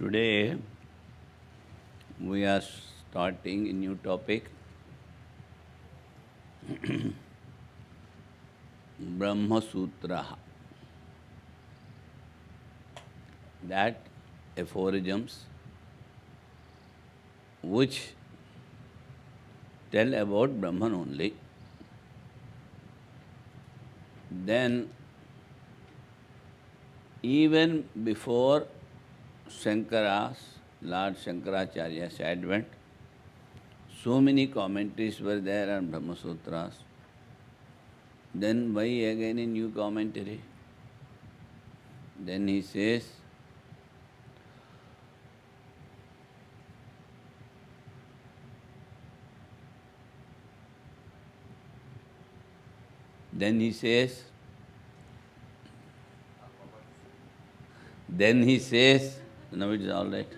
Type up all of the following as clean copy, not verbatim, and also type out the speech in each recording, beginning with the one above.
Today we are starting a new topic, Brahma Sutra. That aphorisms which tell about Brahman only. Then even before Lord Shankaracharya's advent, so many commentaries were there on Brahma Sutras. Then why again a new commentary? Then he says, Then he says, now it's all right.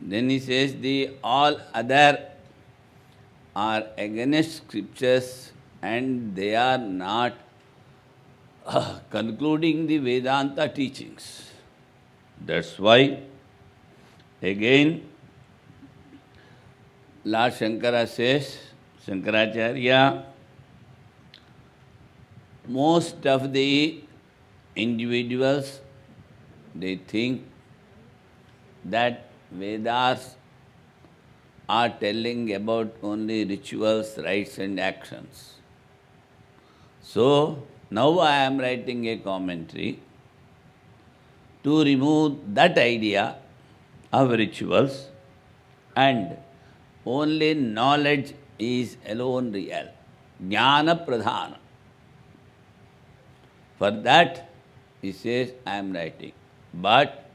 Then he says, the all other are against scriptures and they are not concluding the Vedanta teachings. That's why, again, Lord Shankara says, Shankaracharya, most of the individuals, they think that Vedas are telling about only rituals, rites and actions. So, now I am writing a commentary to remove that idea of rituals and only knowledge is alone real. Jnana pradhana. For that, he says, I am writing. But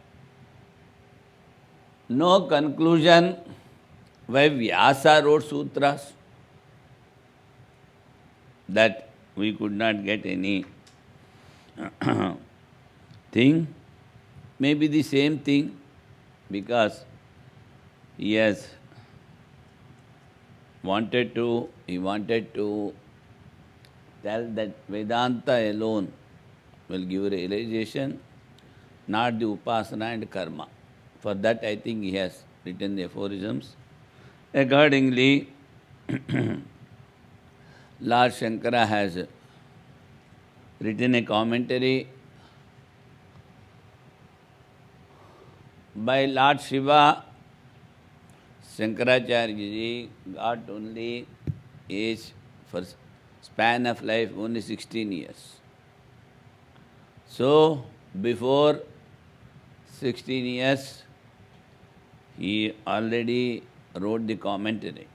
no conclusion why Vyasa wrote sutras, that we could not get any thing. Maybe the same thing, because he wanted to tell that Vedanta alone will give realization, not the upasana and karma. For that, I think he has written the aphorisms. Accordingly, Lord Shankara has written a commentary. By Lord Shiva, Shankaracharya ji got only age for span of life only 16 years. So, before 16 years, he already wrote the commentary.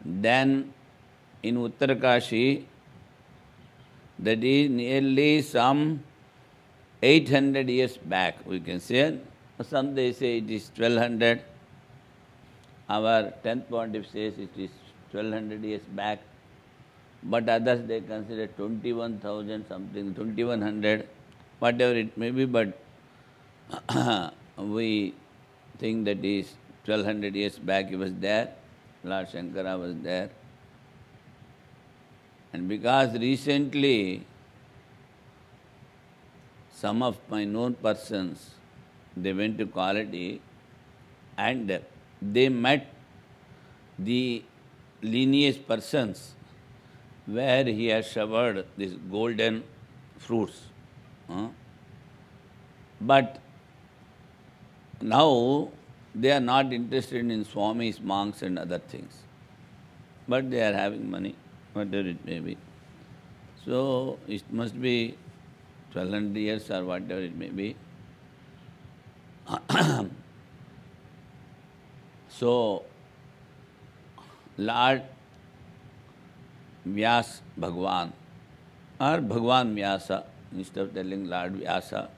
Then, in Uttarakashi, that is nearly some 800 years back, we can say. Some they say it is 1200. Our 10th pontiff says it is 1200 years back. But others they consider 21,000 something, 2100, whatever it may be, but we think that is 1200 years back he was there, Lord Shankara was there. And because recently some of my known persons, they went to Quality and they met the lineage persons where he has showered these golden fruits. But now they are not interested in Swamis, monks and other things. But they are having money, whatever it may be. So it must be 1200 years or whatever it may be. So, Lord Vyas Bhagwan or Bhagwan Vyasa, instead of telling Lord Vyasa,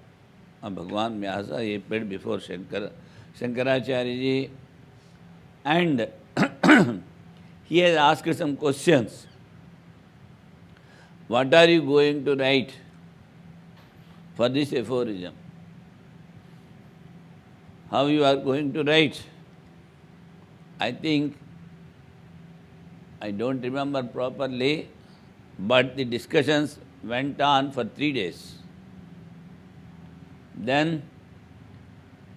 Bhagwan Vyasa, he appeared before Shankaracharya ji, and he has asked some questions. What are you going to write for this aphorism? How you are going to write? I think, I don't remember properly, But the discussions went on for 3 days. Then,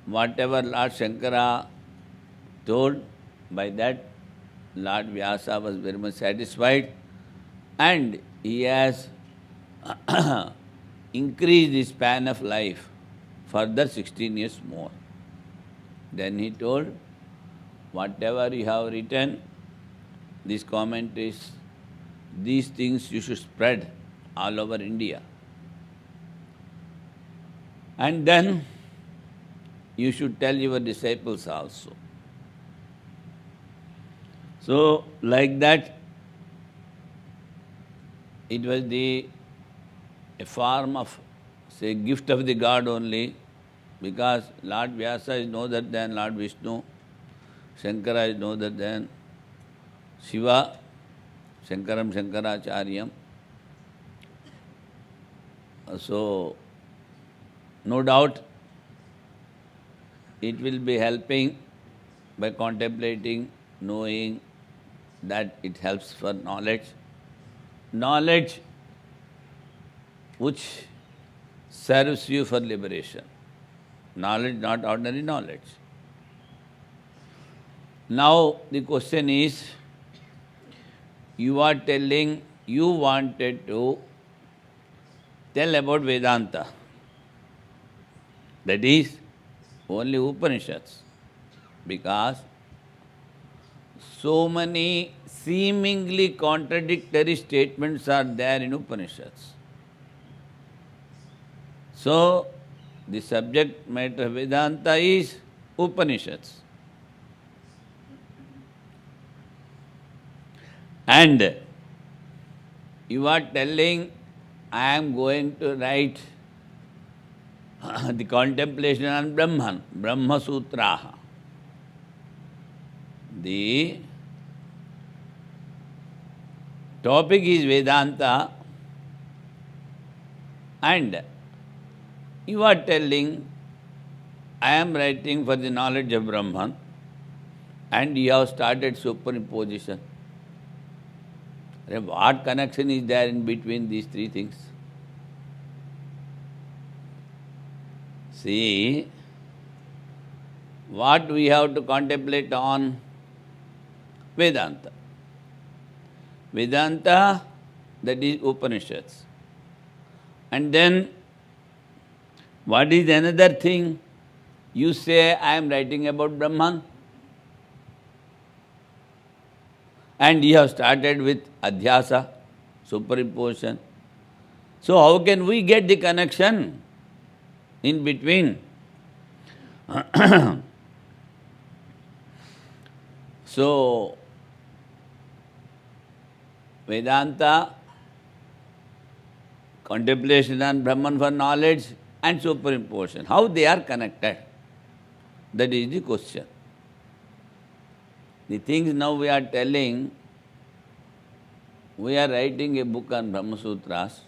whatever Lord Shankara told, by that Lord Vyasa was very much satisfied, and he has increased the span of life further 16 years more. Then he told, whatever you have written, these commentaries, these things you should spread all over India. And then you should tell your disciples also. So, like that, it was a form of, say, gift of the God only, because Lord Vyasa is no other than Lord Vishnu, Shankara is no other than Shiva, Shankaram Shankaracharyam. So, no doubt, it will be helping by contemplating, knowing that it helps for knowledge. Knowledge which serves you for liberation. Knowledge, not ordinary knowledge. Now, the question is, you are telling, you wanted to tell about Vedanta. That is, only Upanishads. Because so many seemingly contradictory statements are there in Upanishads. So, the subject matter of Vedanta is Upanishads. And you are telling, I am going to write the contemplation on Brahman, Brahma Sutraha. The topic is Vedanta, and you are telling, I am writing for the knowledge of Brahman, and you have started superimposition. What connection is there in between these three things? See, what we have to contemplate on? Vedanta. Vedanta, that is Upanishads. And then, what is another thing? You say, I am writing about Brahman. And you have started with adhyasa, superimposition. So how can we get the connection in between? So, Vedanta, contemplation on Brahman for knowledge, and superimposition. How they are connected? That is the question. The things now we are telling, we are writing a book on Brahma Sutras.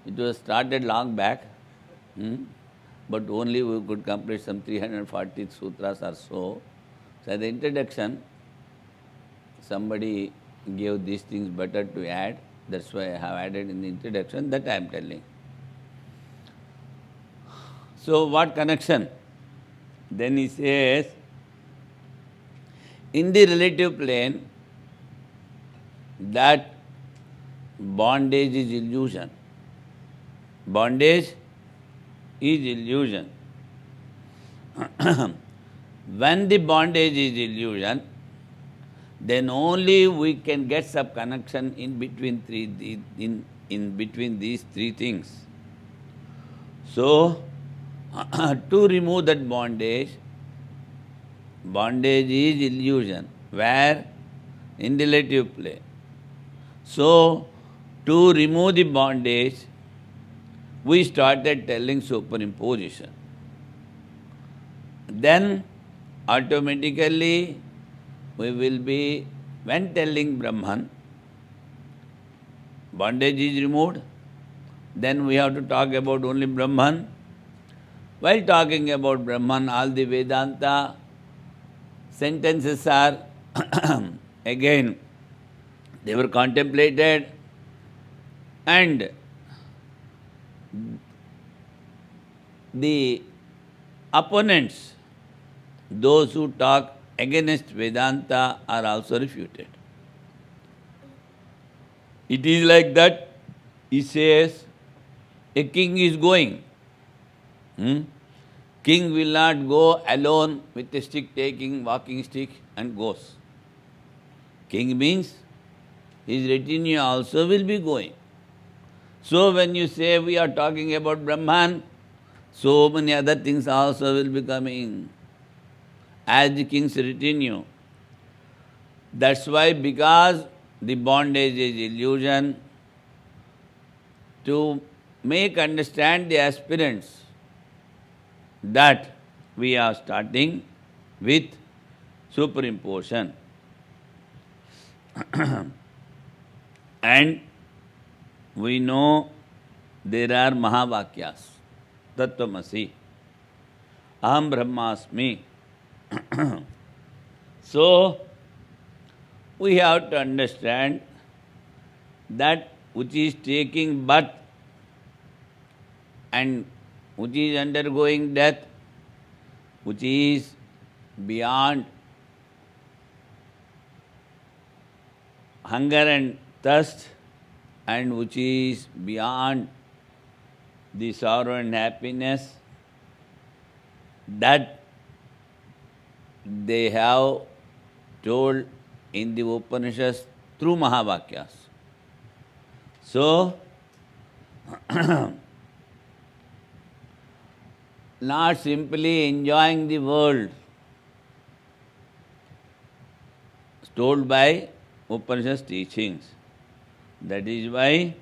It was started long back, but only we could complete some 340 sutras or so. So at the introduction, somebody gave these things better to add. That's why I have added in the introduction, that I am telling. So what connection? Then he says, in the relative plane, that bondage is illusion. Bondage is illusion. When the bondage is illusion, then only we can get some connection in between between these three things. So, to remove that bondage, bondage is illusion. Where? In relative plane. So, to remove the bondage, we started telling superimposition. Then, automatically, we will be, when telling Brahman, bondage is removed, then we have to talk about only Brahman. While talking about Brahman, all the Vedanta sentences are again They were contemplated, and the opponents, those who talk against Vedanta, are also refuted. It is like that, he says, a king is going. King will not go alone with a stick taking, walking stick and goes. King means his retinue also will be going. So when you say we are talking about Brahman, so many other things also will be coming as the king's retinue. That's why, because the bondage is illusion, to make understand the aspirants, that we are starting with superimposition. And we know there are Mahavakyas, Tattvamasi, Aham Brahmasmi. So, we have to understand that which is taking birth and which is undergoing death, which is beyond hunger and thirst, and which is beyond the sorrow and happiness, that they have told in the Upanishads through Mahavakyas. So, not simply enjoying the world told by Upanishad's teachings. That is why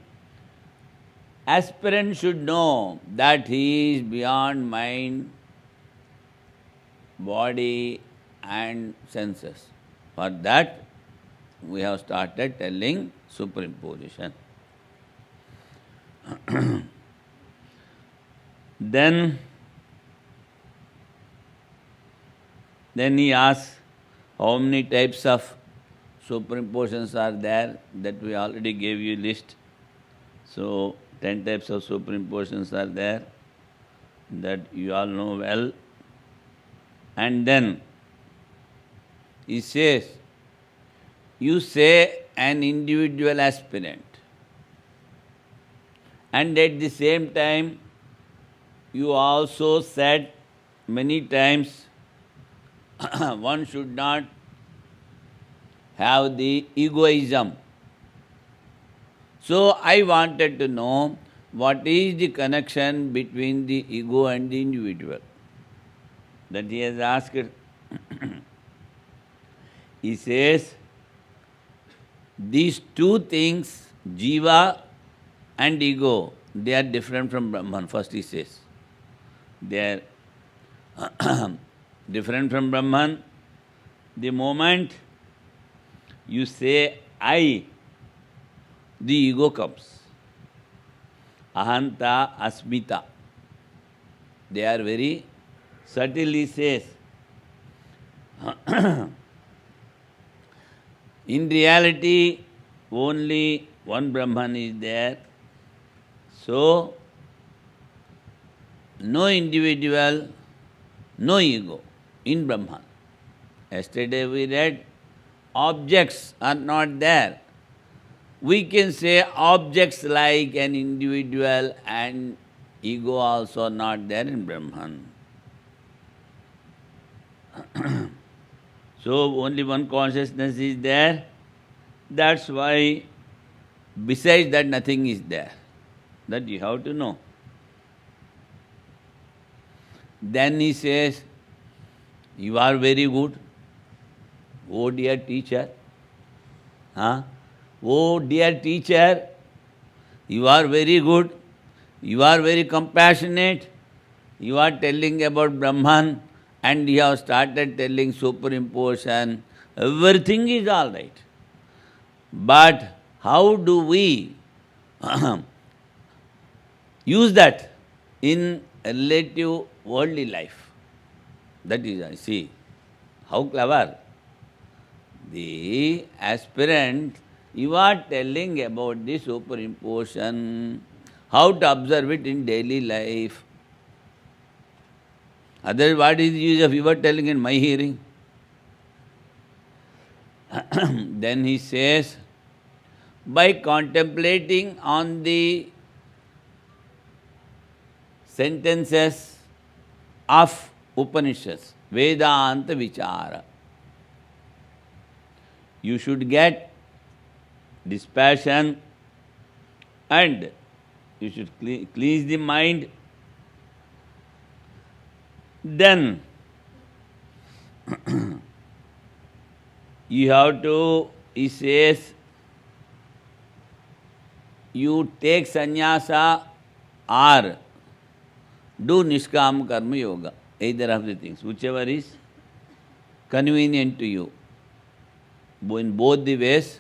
aspirant should know that he is beyond mind, body and senses. For that, we have started telling superimposition. Then he asks, how many types of superimpositions are there? That we already gave you a list. So, 10 types of superimpositions are there, that you all know well. And then he says, you say an individual aspirant, and at the same time you also said many times one should not have the egoism. So I wanted to know what is the connection between the ego and the individual. That he has asked. He says, these two things, jiva and ego, they are different from Brahman. First he says, they are different from Brahman. The moment you say I, the ego comes. Ahanta, asmita. They are very subtly says. In reality, only one Brahman is there. So, no individual, no ego in Brahman. Yesterday we read, objects are not there. We can say objects like an individual and ego also not there in Brahman. So only one consciousness is there. That's why besides that nothing is there. That you have to know. Then he says, you are very good. Oh dear teacher. Oh dear teacher, you are very good. You are very compassionate. You are telling about Brahman and you have started telling superimposition. Everything is all right. But how do we use that in relative worldly life? That is, I see, how clever. The aspirant You are telling about the superimposition, how to observe it in daily life. Otherwise, what is the use of you are telling in my hearing? Then he says, by contemplating on the sentences of Upanishads, Vedanta Vichara, you should get dispassion and you should cleanse the mind. Then you have to, he says, you take sannyasa or do nishkam karma yoga, either of the things, whichever is convenient to you. In both the ways,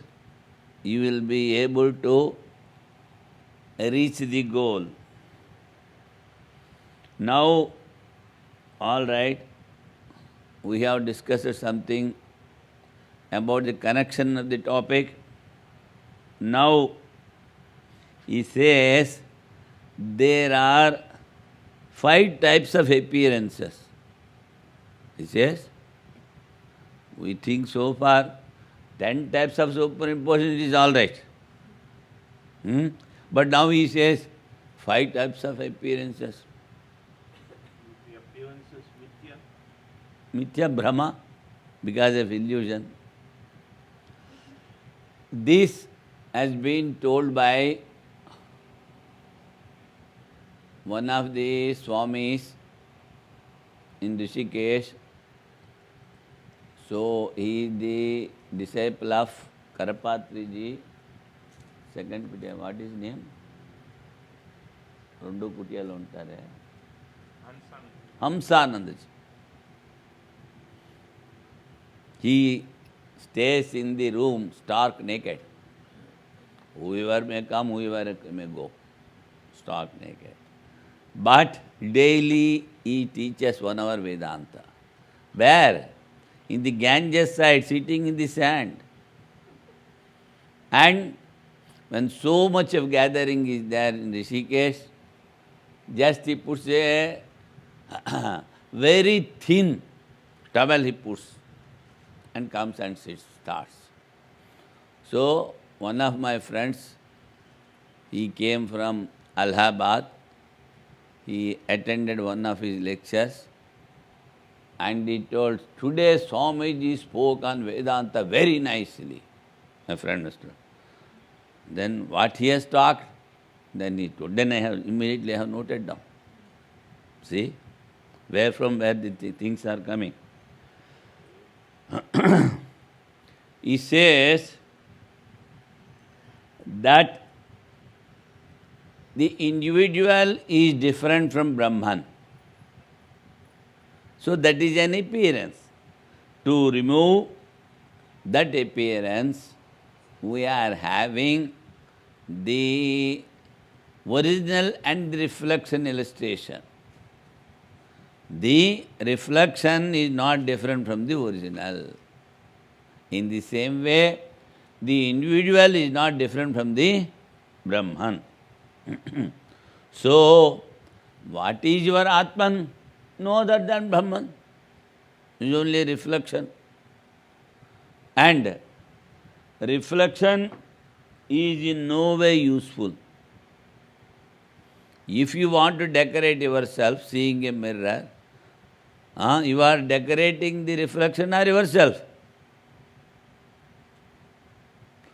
you will be able to reach the goal. Now, all right, we have discussed something about the connection of the topic. Now, he says there are 5 types of appearances. He says, we think so far 10 types of superimposition is all right. But now he says 5 types of appearances. The appearance is mithya. Mithya Brahma, because of illusion. This has been told by one of the Swamis in Rishikesh. So he is the disciple of Karapatriji, second Kutiya. What is his name? Rendu Kutiyalu untare. Hamsanandaji. He stays in the room stark naked. Whoever may come, whoever may go, stark naked. But daily he teaches 1 hour Vedanta. Where? In the Ganges side, sitting in the sand. And when so much of gathering is there in Rishikesh, just he puts a very thin towel he puts and comes and sits, starts. So, one of my friends, he came from Allahabad. He attended one of his lectures and he told, today Swamiji spoke on Vedanta very nicely. My friend understood. Then what he has talked, then he told. Then I have immediately noted down. See, where the things are coming. He says that the individual is different from Brahman. So that is an appearance. To remove that appearance, we are having the original and the reflection illustration. The reflection is not different from the original. In the same way, the individual is not different from the Brahman. So, what is your Atman? No other than Brahman. It is only reflection. And reflection is in no way useful. If you want to decorate yourself, seeing a mirror, you are decorating the reflection or yourself.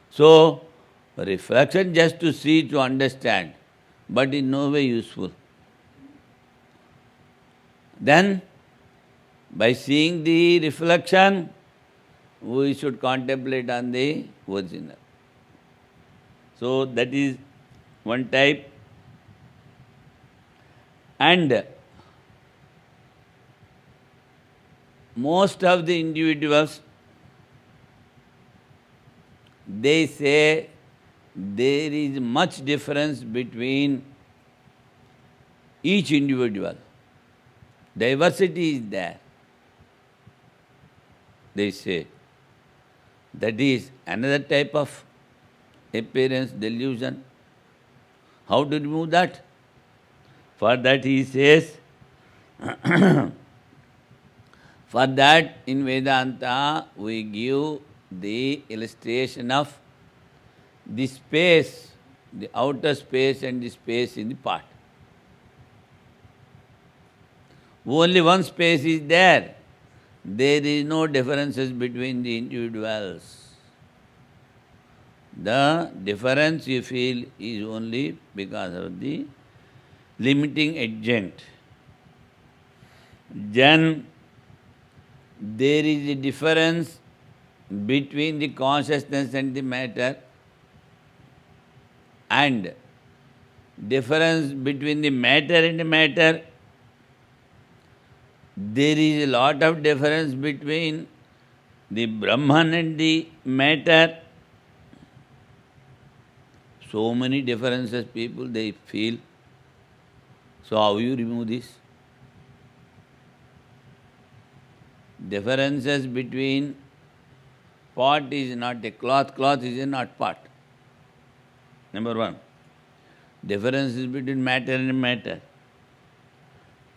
So, reflection just to see, to understand, but in no way useful. Then, by seeing the reflection, we should contemplate on the original. So, that is one type. And most of the individuals, they say there is much difference between each individual. Diversity is there. They say that is another type of appearance, delusion. How to remove that? For that he says, for that in Vedanta we give the illustration of the space, the outer space and the space in the part. Only one space is there. There is no differences between the individuals. The difference you feel is only because of the limiting adjunct. Then there is a difference between the consciousness and the matter, and difference between the matter and the matter. There is a lot of difference between the Brahman and the matter. So many differences people they feel. So how you remove this? Differences between pot is not a cloth, cloth is not pot. Number one. Differences between matter and matter.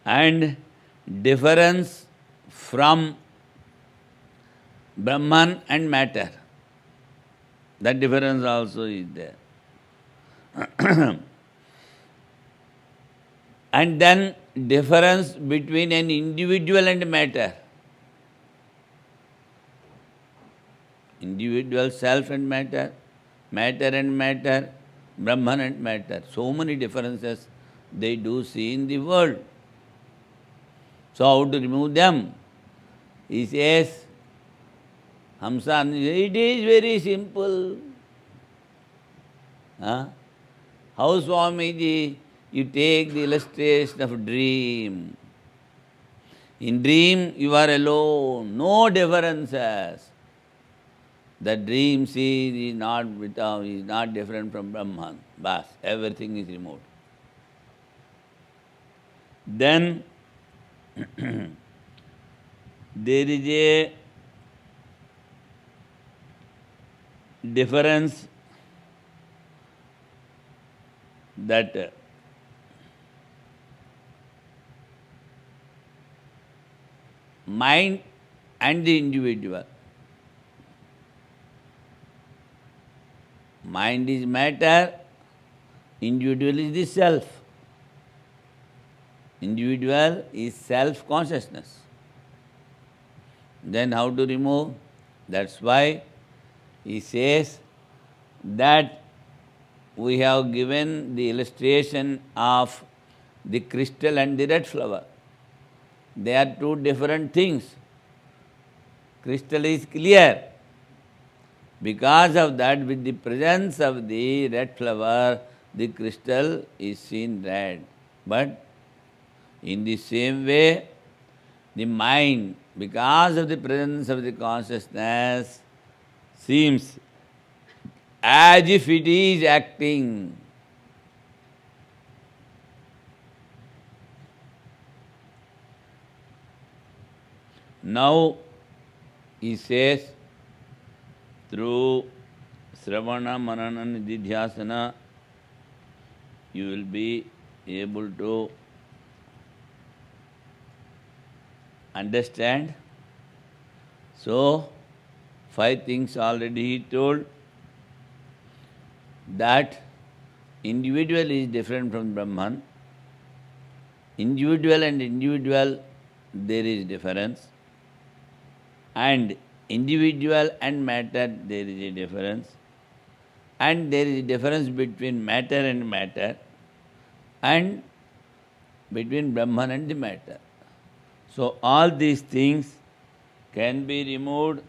And difference from Brahman and matter. That difference also is there. And then difference between an individual and matter. Individual self and matter, matter and matter, Brahman and matter. So many differences they do see in the world. So how to remove them? He says, Hamsa, it is very simple. Huh? How Swamiji, you take the illustration of dream. In dream you are alone, no differences. The dream sees is not different from Brahman. Bas, everything is removed. Then there is a difference that mind and the individual. Mind is matter, individual is the self. Individual is self-consciousness. Then how to remove? That's why he says that we have given the illustration of the crystal and the red flower. They are two different things. Crystal is clear. Because of that, with the presence of the red flower, the crystal is seen red. But in the same way, the mind, because of the presence of the consciousness, seems as if it is acting. Now, he says, through Sravana, Manana, Nididhyasana, you will be able to understand. So, 5 things already he told. That individual is different from Brahman. Individual and individual, there is difference. And individual and matter, there is a difference. And there is a difference between matter and matter, and between Brahman and the matter. So all these things can be removed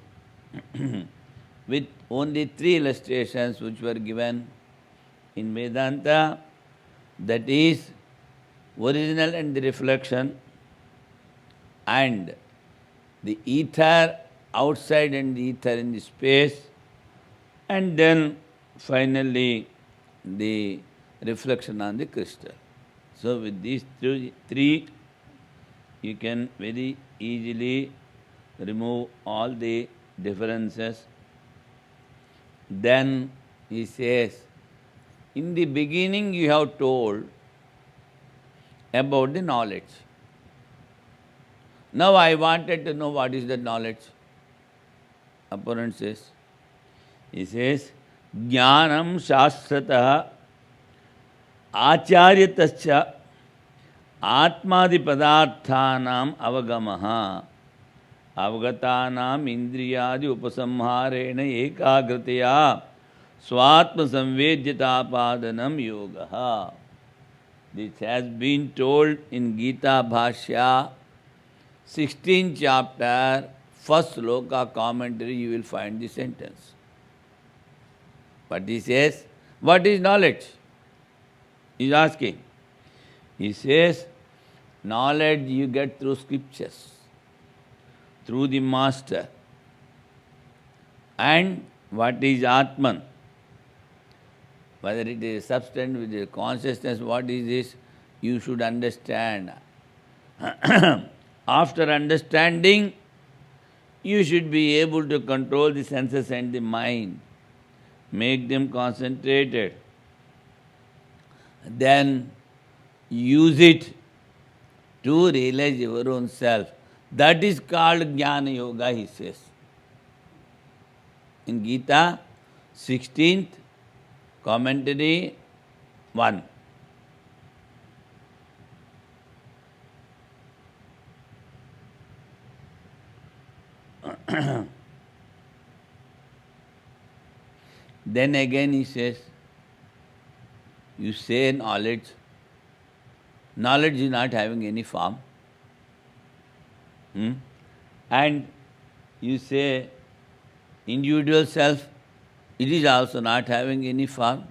with only 3 illustrations which were given in Vedanta, that is, original and the reflection, and the ether outside and the ether in the space, and then finally the reflection on the crystal. So with these 3, you can very easily remove all the differences. Then He says, in the beginning you have told about the knowledge. Now I wanted to know what is the knowledge. Opponent says, he says, Jnanam Shastrataha Acharyatascha Atmadi Padarthanam Avagamaha Avagatanam Indriyadi Upasamharena Ekagrataya Swatma Samvedyata Padanam Yogaha. This has been told in Gita Bhashya, 16th chapter, first sloka commentary, you will find the sentence. But he says, what is knowledge? He is asking. He says, knowledge you get through scriptures, through the master. And what is Atman? Whether it is substance, whether it is consciousness, what is this? You should understand. After understanding, you should be able to control the senses and the mind, make them concentrated. Then use it to realize your own self. That is called Jnana Yoga, he says. In Gita, 16th commentary 1. Then again he says, you say knowledge. Knowledge is not having any form. And you say individual self, it is also not having any form.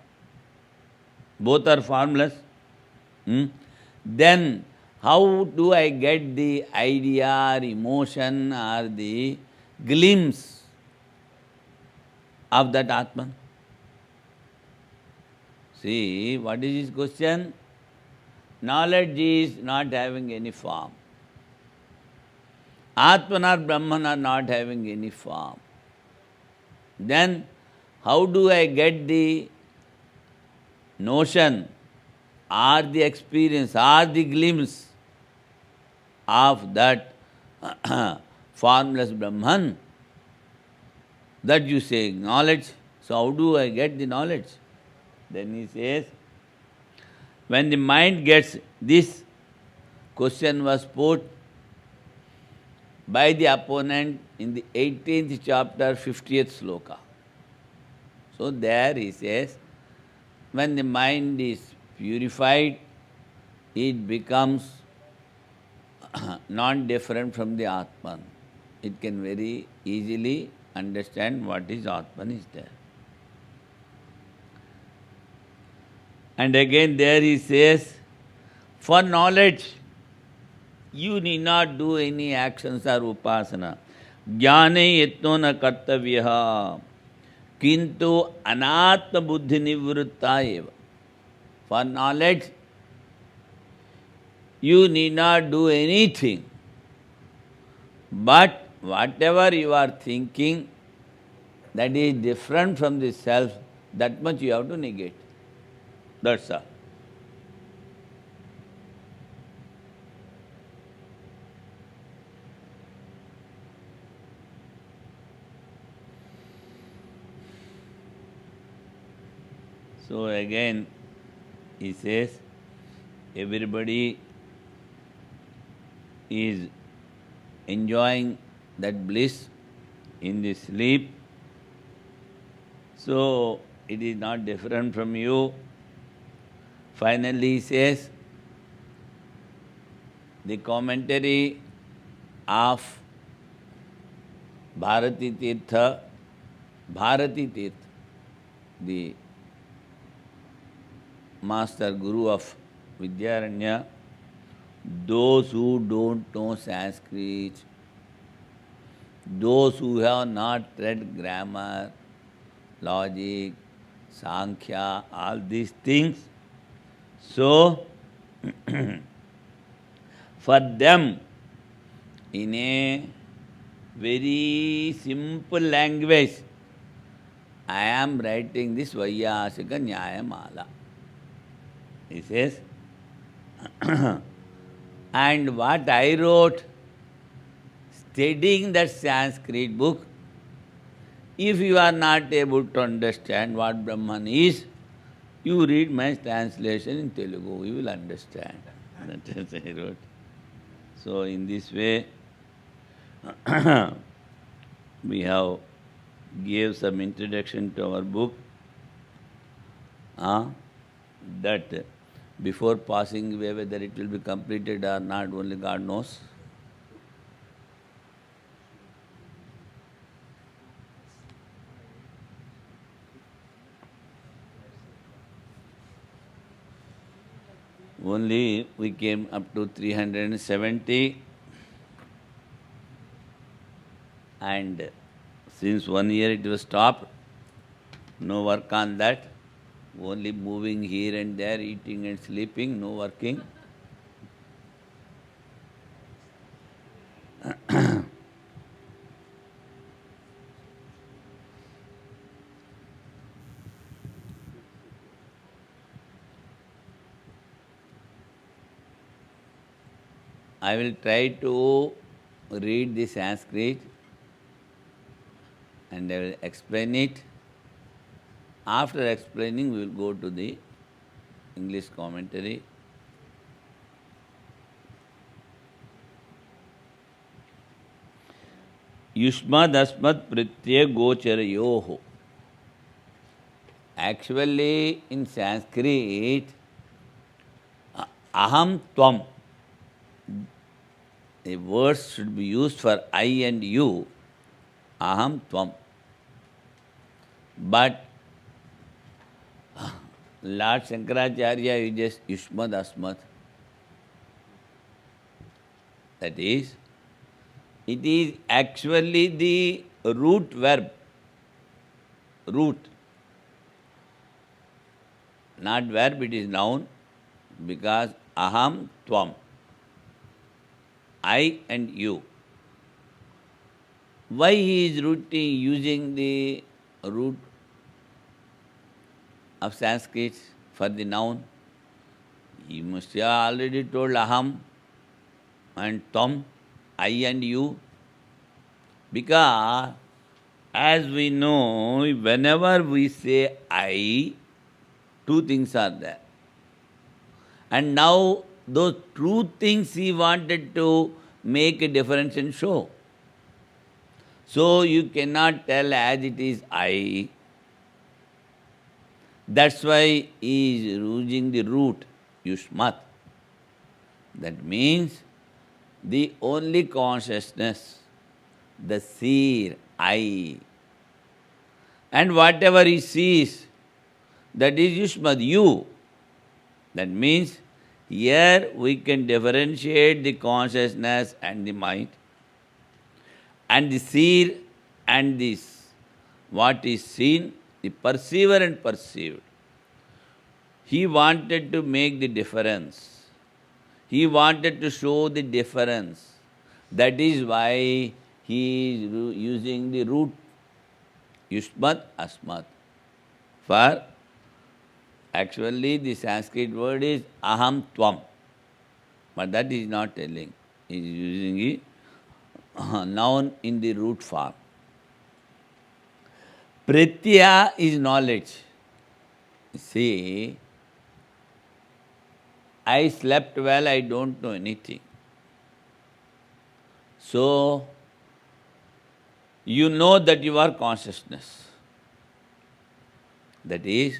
Both are formless. Then how do I get the idea or emotion or the glimpse of that Atman? See, what is his question? Knowledge is not having any form. Atman or Brahman are not having any form. Then how do I get the notion or the experience or the glimpse of that formless Brahman? That you say knowledge. So how do I get the knowledge? Then he says, when the mind gets this question was put by the opponent in the 18th chapter, 50th sloka. So there he says, when the mind is purified, it becomes non-different from the Atman. It can very easily understand what is Atman is there. And again there he says, for knowledge, you need not do any actions or upasana. Jnane yatno na kartavyaha kintu anatma buddhi nivritta eva. For knowledge, you need not do anything. But whatever you are thinking that is different from the self, that much you have to negate. That's all. So again, he says, everybody is enjoying that bliss in the sleep. So it is not different from you. Finally, he says, the commentary of Bharati Tirtha, the master guru of Vidyaranya, those who don't know Sanskrit, those who have not read grammar, logic, Sankhya, all these things, so for them, in a very simple language, I am writing this Vaiyasika Nyayamala. He says, and what I wrote, studying that Sanskrit book, if you are not able to understand what Brahman is, you read my translation in Telugu, you will understand. That is I wrote. So in this way, we have gave some introduction to our book. That before passing away, whether it will be completed or not, only God knows. Only we came up to 370, and since 1 year it was stopped, no work on that, only moving here and there, eating and sleeping, no working. I will try to read the Sanskrit and I will explain it. After explaining, we will go to the English commentary. Yushmad asmat pratyaya gocharayoho. Actually, in Sanskrit, aham tvam, the words should be used for I and you, aham tvam. But Lord Shankaracharya uses Yushmad Asmat. That is, it is actually the root verb. Root. Not verb, it is noun, because aham tvam. I and you. Why he is using the root of Sanskrit for the noun? He must have already told aham and tvam, I and you. Because, as we know, whenever we say I, two things are there. And now, those two things he wanted to make a difference and show. So you cannot tell as it is I. That's why he is using the root, Yushmat. That means the only consciousness, the seer, I. And whatever he sees, that is Yushmat, you. That means here we can differentiate the consciousness and the mind, and the seer and this, what is seen, the perceiver and perceived. He wanted to make the difference. He wanted to show the difference. That is why he is using the root, Yushmat Asmat. For actually, the Sanskrit word is aham tvam, but that is not telling. He is using a noun in the root form. Pratyaya is knowledge. See, I slept well, I don't know anything. So, you know that you are consciousness. That is,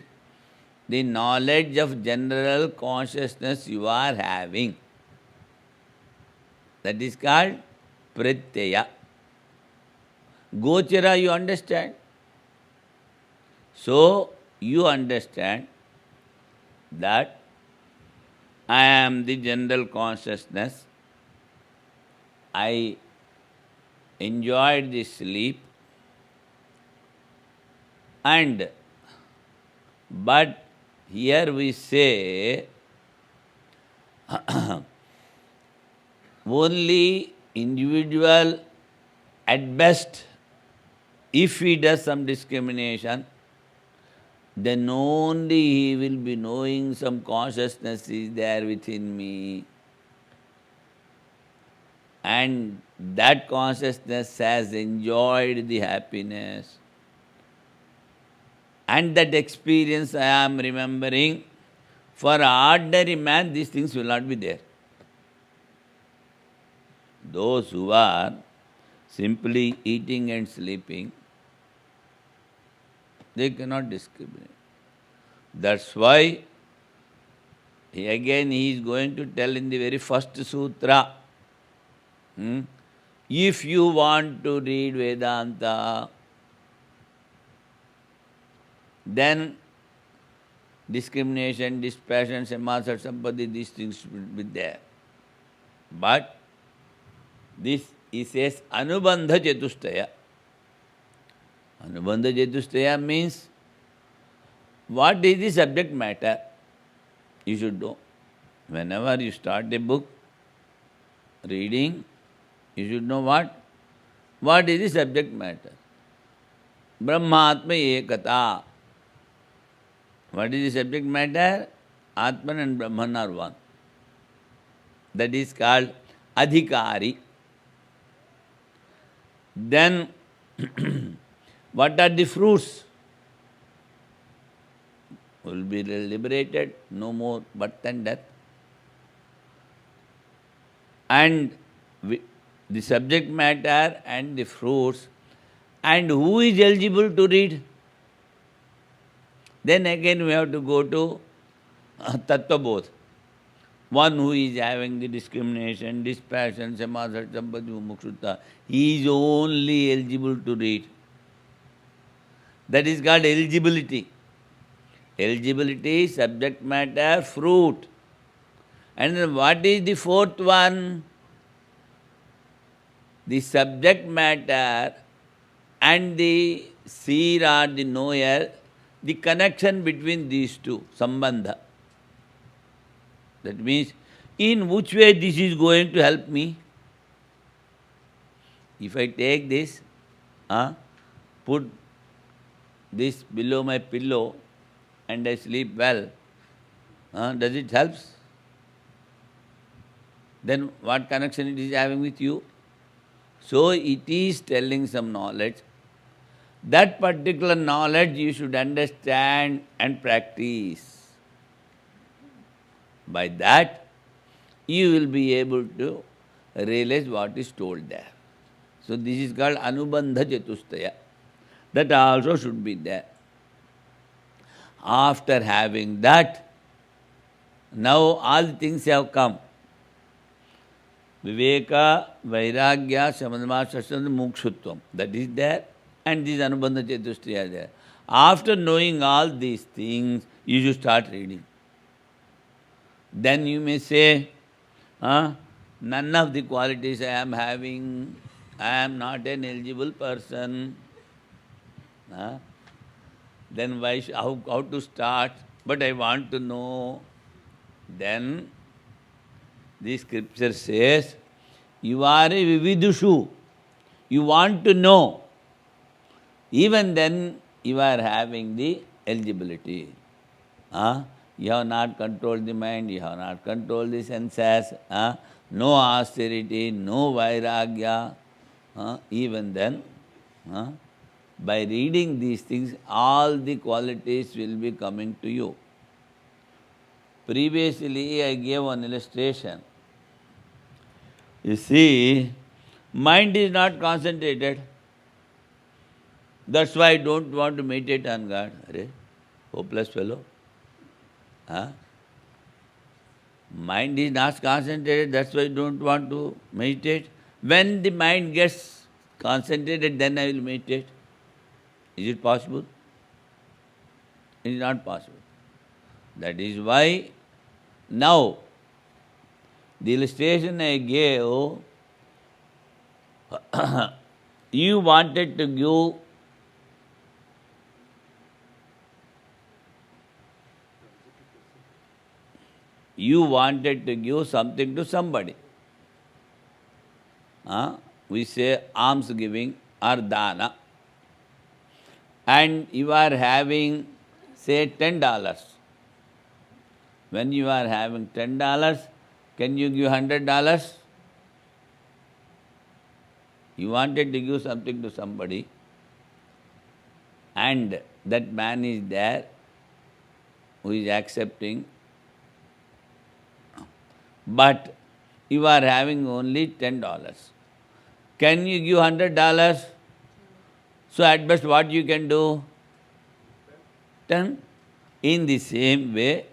the knowledge of general consciousness you are having. That is called pratyaya. Gochara, you understand? So, you understand that I am the general consciousness. I enjoyed the sleep, and but here we say only individual at best, if he does some discrimination, then only he will be knowing some consciousness is there within me. And that consciousness has enjoyed the happiness. And that experience I am remembering. For an ordinary man, these things will not be there. Those who are simply eating and sleeping, they cannot discriminate. That's why he is going to tell in the very first sutra, if you want to read Vedanta, then discrimination, dispassion, samasat, sampati, these things will be there. But this he says Anubandha Chetustaya. Anubandha Chetustaya means what is the subject matter? You should know. Whenever you start a book, reading, you should know what? What is the subject matter? Brahma Atma Ekata. What is the subject matter? Atman and Brahman are one. That is called Adhikari. Then, what are the fruits? Will be liberated, no more birth and death. And the subject matter and the fruits, and who is eligible to read? Then again we have to go to Tattvabodh. One who is having the discrimination, dispassion, samasat, sampati, mumukshutta, he is only eligible to read. That is called eligibility. Eligibility, subject matter, fruit. And then what is the fourth one? The subject matter and the seer or the knower, the connection between these two, sambandha. That means, in which way this is going to help me? If I take this, put this below my pillow and I sleep well, does it help? Then what connection it is having with you? So it is telling some knowledge. That particular knowledge you should understand and practice. By that, you will be able to realize what is told there. So this is called Anubandha Chetustaya. That also should be there. After having that, now all things have come. Viveka, Vairagya, Samadhama, Sasana, Mukshutvam. That is there. And this Anubandha Chetustaya is there. After knowing all these things, you should start reading. Then you may say, none of the qualities I am having, I am not an eligible person. Then how to start? But I want to know. Then the scripture says, you are a vividushu. You want to know. Even then, you are having the eligibility. You have not controlled the mind, you have not controlled the senses, no austerity, no vairagya. Even then, by reading these things, all the qualities will be coming to you. Previously, I gave one illustration. You see, mind is not concentrated. That's why I don't want to meditate on God. Arey, hopeless fellow. Mind is not concentrated, that's why I don't want to meditate. When the mind gets concentrated, then I will meditate. Is it possible? It is not possible. That is why now the illustration I gave, you wanted to give something to somebody. We say alms giving or dana. And you are having say $10. When you are having $10, can you give $100? You wanted to give something to somebody, and that man is there who is accepting, but you are having only $10. Can you give $100? So at best what you can do? 10. In the same way,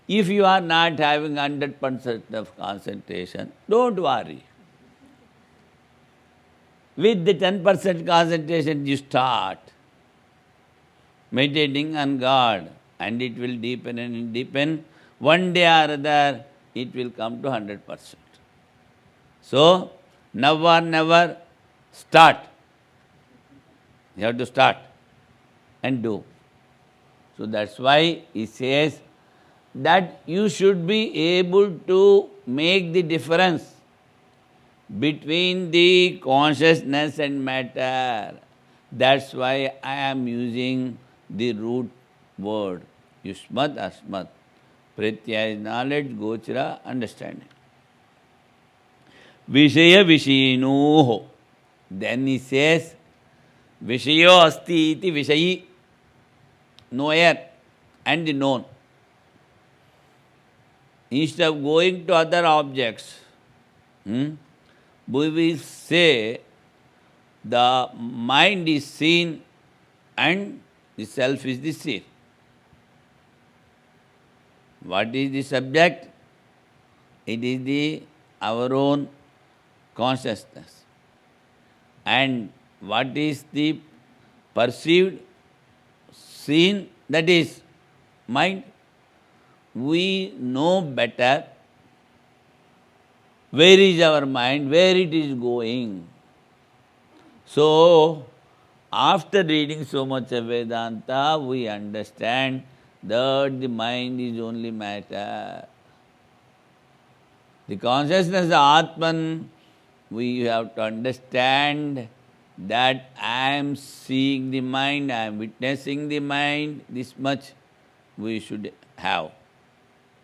if you are not having 100% of concentration, don't worry. With the 10% concentration, you start meditating on God, and it will deepen and deepen. One day or other, it will come to 100%. So, now or never, start. You have to start and do. So that's why he says that you should be able to make the difference between the consciousness and matter. That's why I am using the root word, Yushmat Asmat. Pratyaya is knowledge, Gochara understanding. Vishaya Vishinoho. Then he says, Vishayo asti iti Vishayi, knower and the known. Instead of going to other objects, we will say the mind is seen and the self is the seen. What is the subject? It is our own consciousness. And what is the perceived, seen, that is mind. We know better where is our mind, where it is going. So, after reading so much of Vedanta, we understand that the mind is only matter. The consciousness of Atman, we have to understand that I am seeing the mind, I am witnessing the mind, this much we should have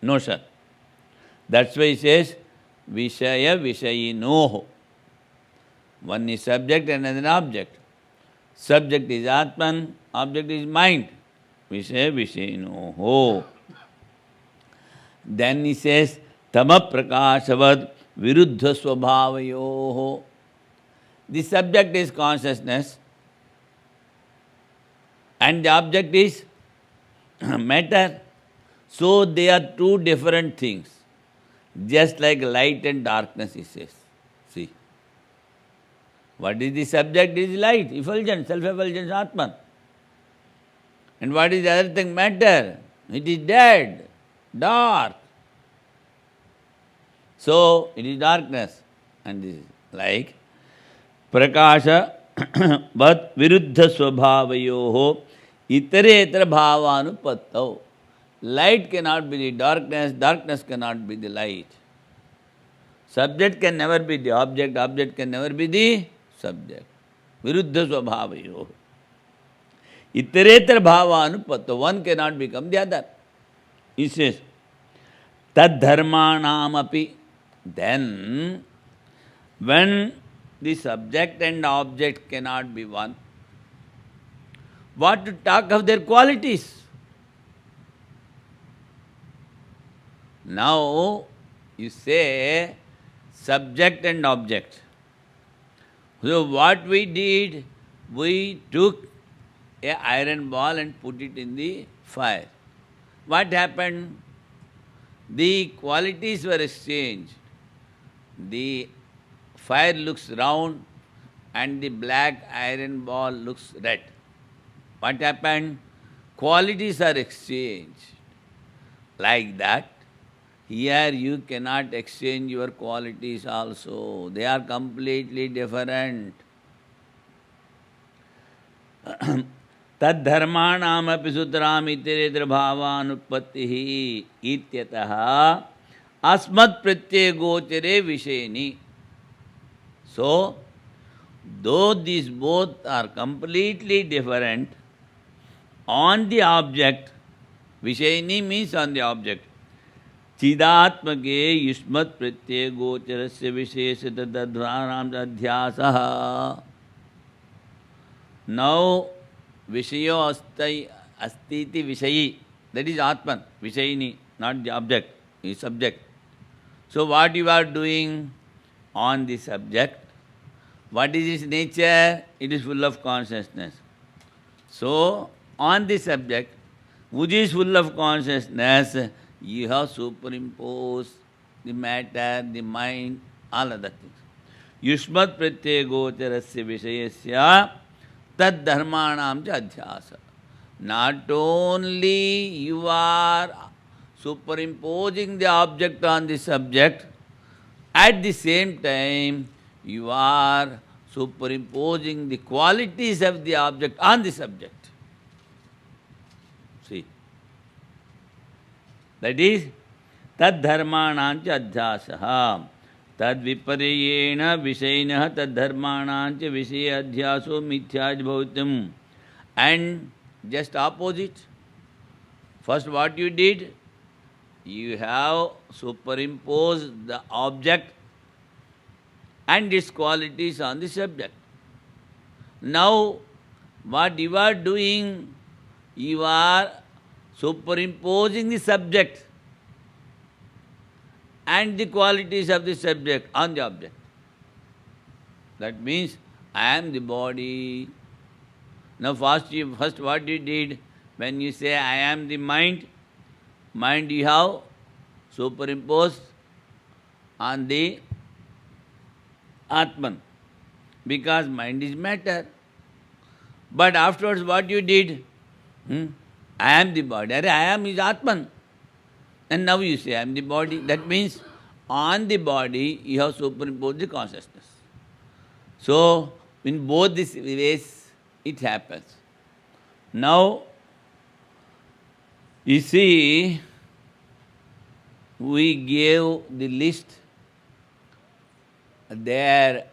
notion. That's why he says, Vishaya Vishayinoho. One is subject and another object. Subject is Atman, object is mind. Vishaya Vishayinoho. Then he says, Tama Prakashavad Viruddha Swabhavayoho. The subject is consciousness and the object is matter. So they are two different things. Just like light and darkness, he says. See. What is the subject? It is light, effulgence, self-effulgence, Atman. And what is the other thing? Matter. It is dead, dark. So it is darkness. And this is like Prakasha Vat Viruddha Swabhavayoho Itaretara Bhavanupattau. Light cannot be the darkness, darkness cannot be the light. Subject can never be the object, object can never be the subject. Viruddha Swabhavayoho. Itaretara Bhavanupattau. One cannot become the other. He says, Tad dharmanam api. Then, when the subject and object cannot be one, what to talk of their qualities? Now, you say subject and object. So, what we did, we took an iron ball and put it in the fire. What happened? The qualities were exchanged. The fire looks round and the black iron ball looks red. What happened? Qualities are exchanged. Like that, here you cannot exchange your qualities also. They are completely different. Tad dharmanam api sutram itiredra bhavanupattihi ityataha asmat pratyaya gochare visheni. So, though these both are completely different, on the object Vishayini means on the object. Chidatmake yushmat pratyaya gocharasya vishesata tadvaram adhyasaha. Now, Vishayo astiti Vishayi. That is Atman, Vishayini, not the object, is subject. So what you are doing on the subject? What is its nature? It is full of consciousness. So, on the subject, which is full of consciousness, you have superimposed the matter, the mind, all other things. Yushmat pratyaya gocharasya vishayasya tad dharmanam cha adhyasa. Not only you are superimposing the object on the subject, at the same time you are superimposing the qualities of the object on the subject. See. That is tad dharmanam cha adhyasaha. Tad viparayena vishayinah tad dharmanam cha vishaya adhyaso mithyaj bhautam. And just opposite. First what you did? You have superimposed the object and its qualities on the subject. Now, what you are doing, you are superimposing the subject and the qualities of the subject on the object. That means, I am the body. Now first what you did, when you say I am the mind you have superimposed on the Atman, because mind is matter. But afterwards what you did? I am the body. I am is Atman. And now you say I am the body. That means on the body you have superimposed the consciousness. So in both these ways it happens. Now, you see, we gave the list there.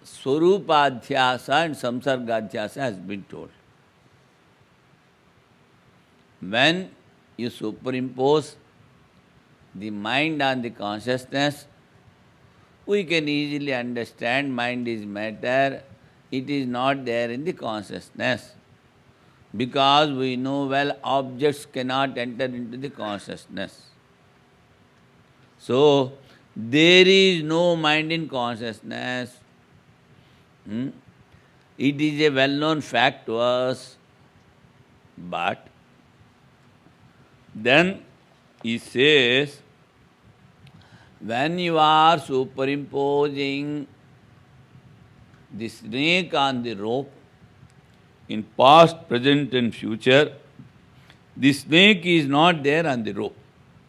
Swarupadhyasa and Samsargadhyasa has been told. When you superimpose the mind on the consciousness, we can easily understand mind is matter. It is not there in the consciousness. Because we know well objects cannot enter into the consciousness. So, there is no mind in consciousness. It is a well-known fact to us. But then he says, when you are superimposing the snake on the rope, in past, present and future, the snake is not there on the rope.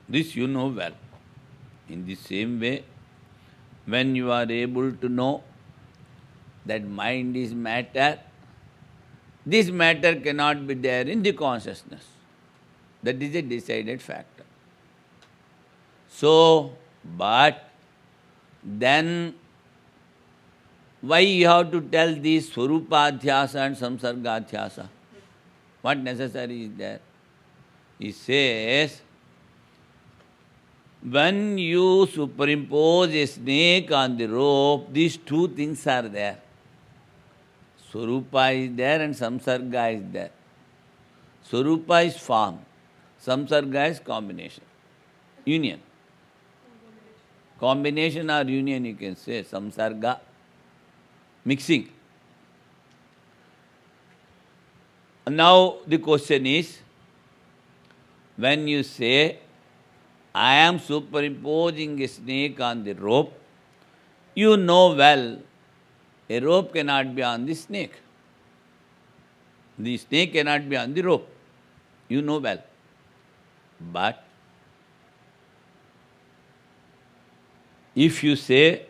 This you know well. In the same way, when you are able to know that mind is matter, this matter cannot be there in the consciousness. That is a decided factor. So, but then why you have to tell these Swarupadhyasa and Samsargadhyasa? What necessary is there? He says, when you superimpose a snake on the rope, these two things are there. Swarupa is there and Samsarga is there. Swarupa is form, Samsarga is combination, union. Combination or union you can say, Samsarga. Mixing. Now the question is, when you say, I am superimposing a snake on the rope, you know well, a rope cannot be on the snake. The snake cannot be on the rope. You know well. But if you say,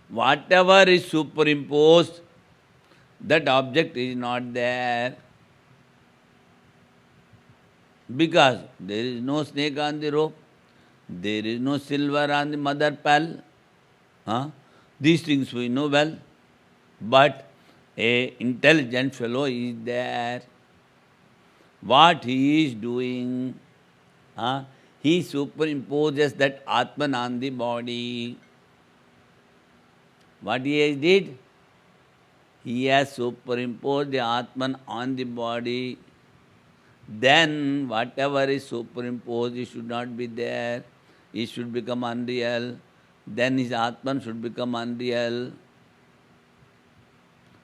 whatever is superimposed, that object is not there. Because there is no snake on the rope, there is no silver on the mother pearl. These things we know well. But a intelligent fellow is there. what he is doing. He superimposes that Atman on the body. What he has did? He has superimposed the Atman on the body. Then whatever is superimposed, it should not be there. It should become unreal. Then his Atman should become unreal.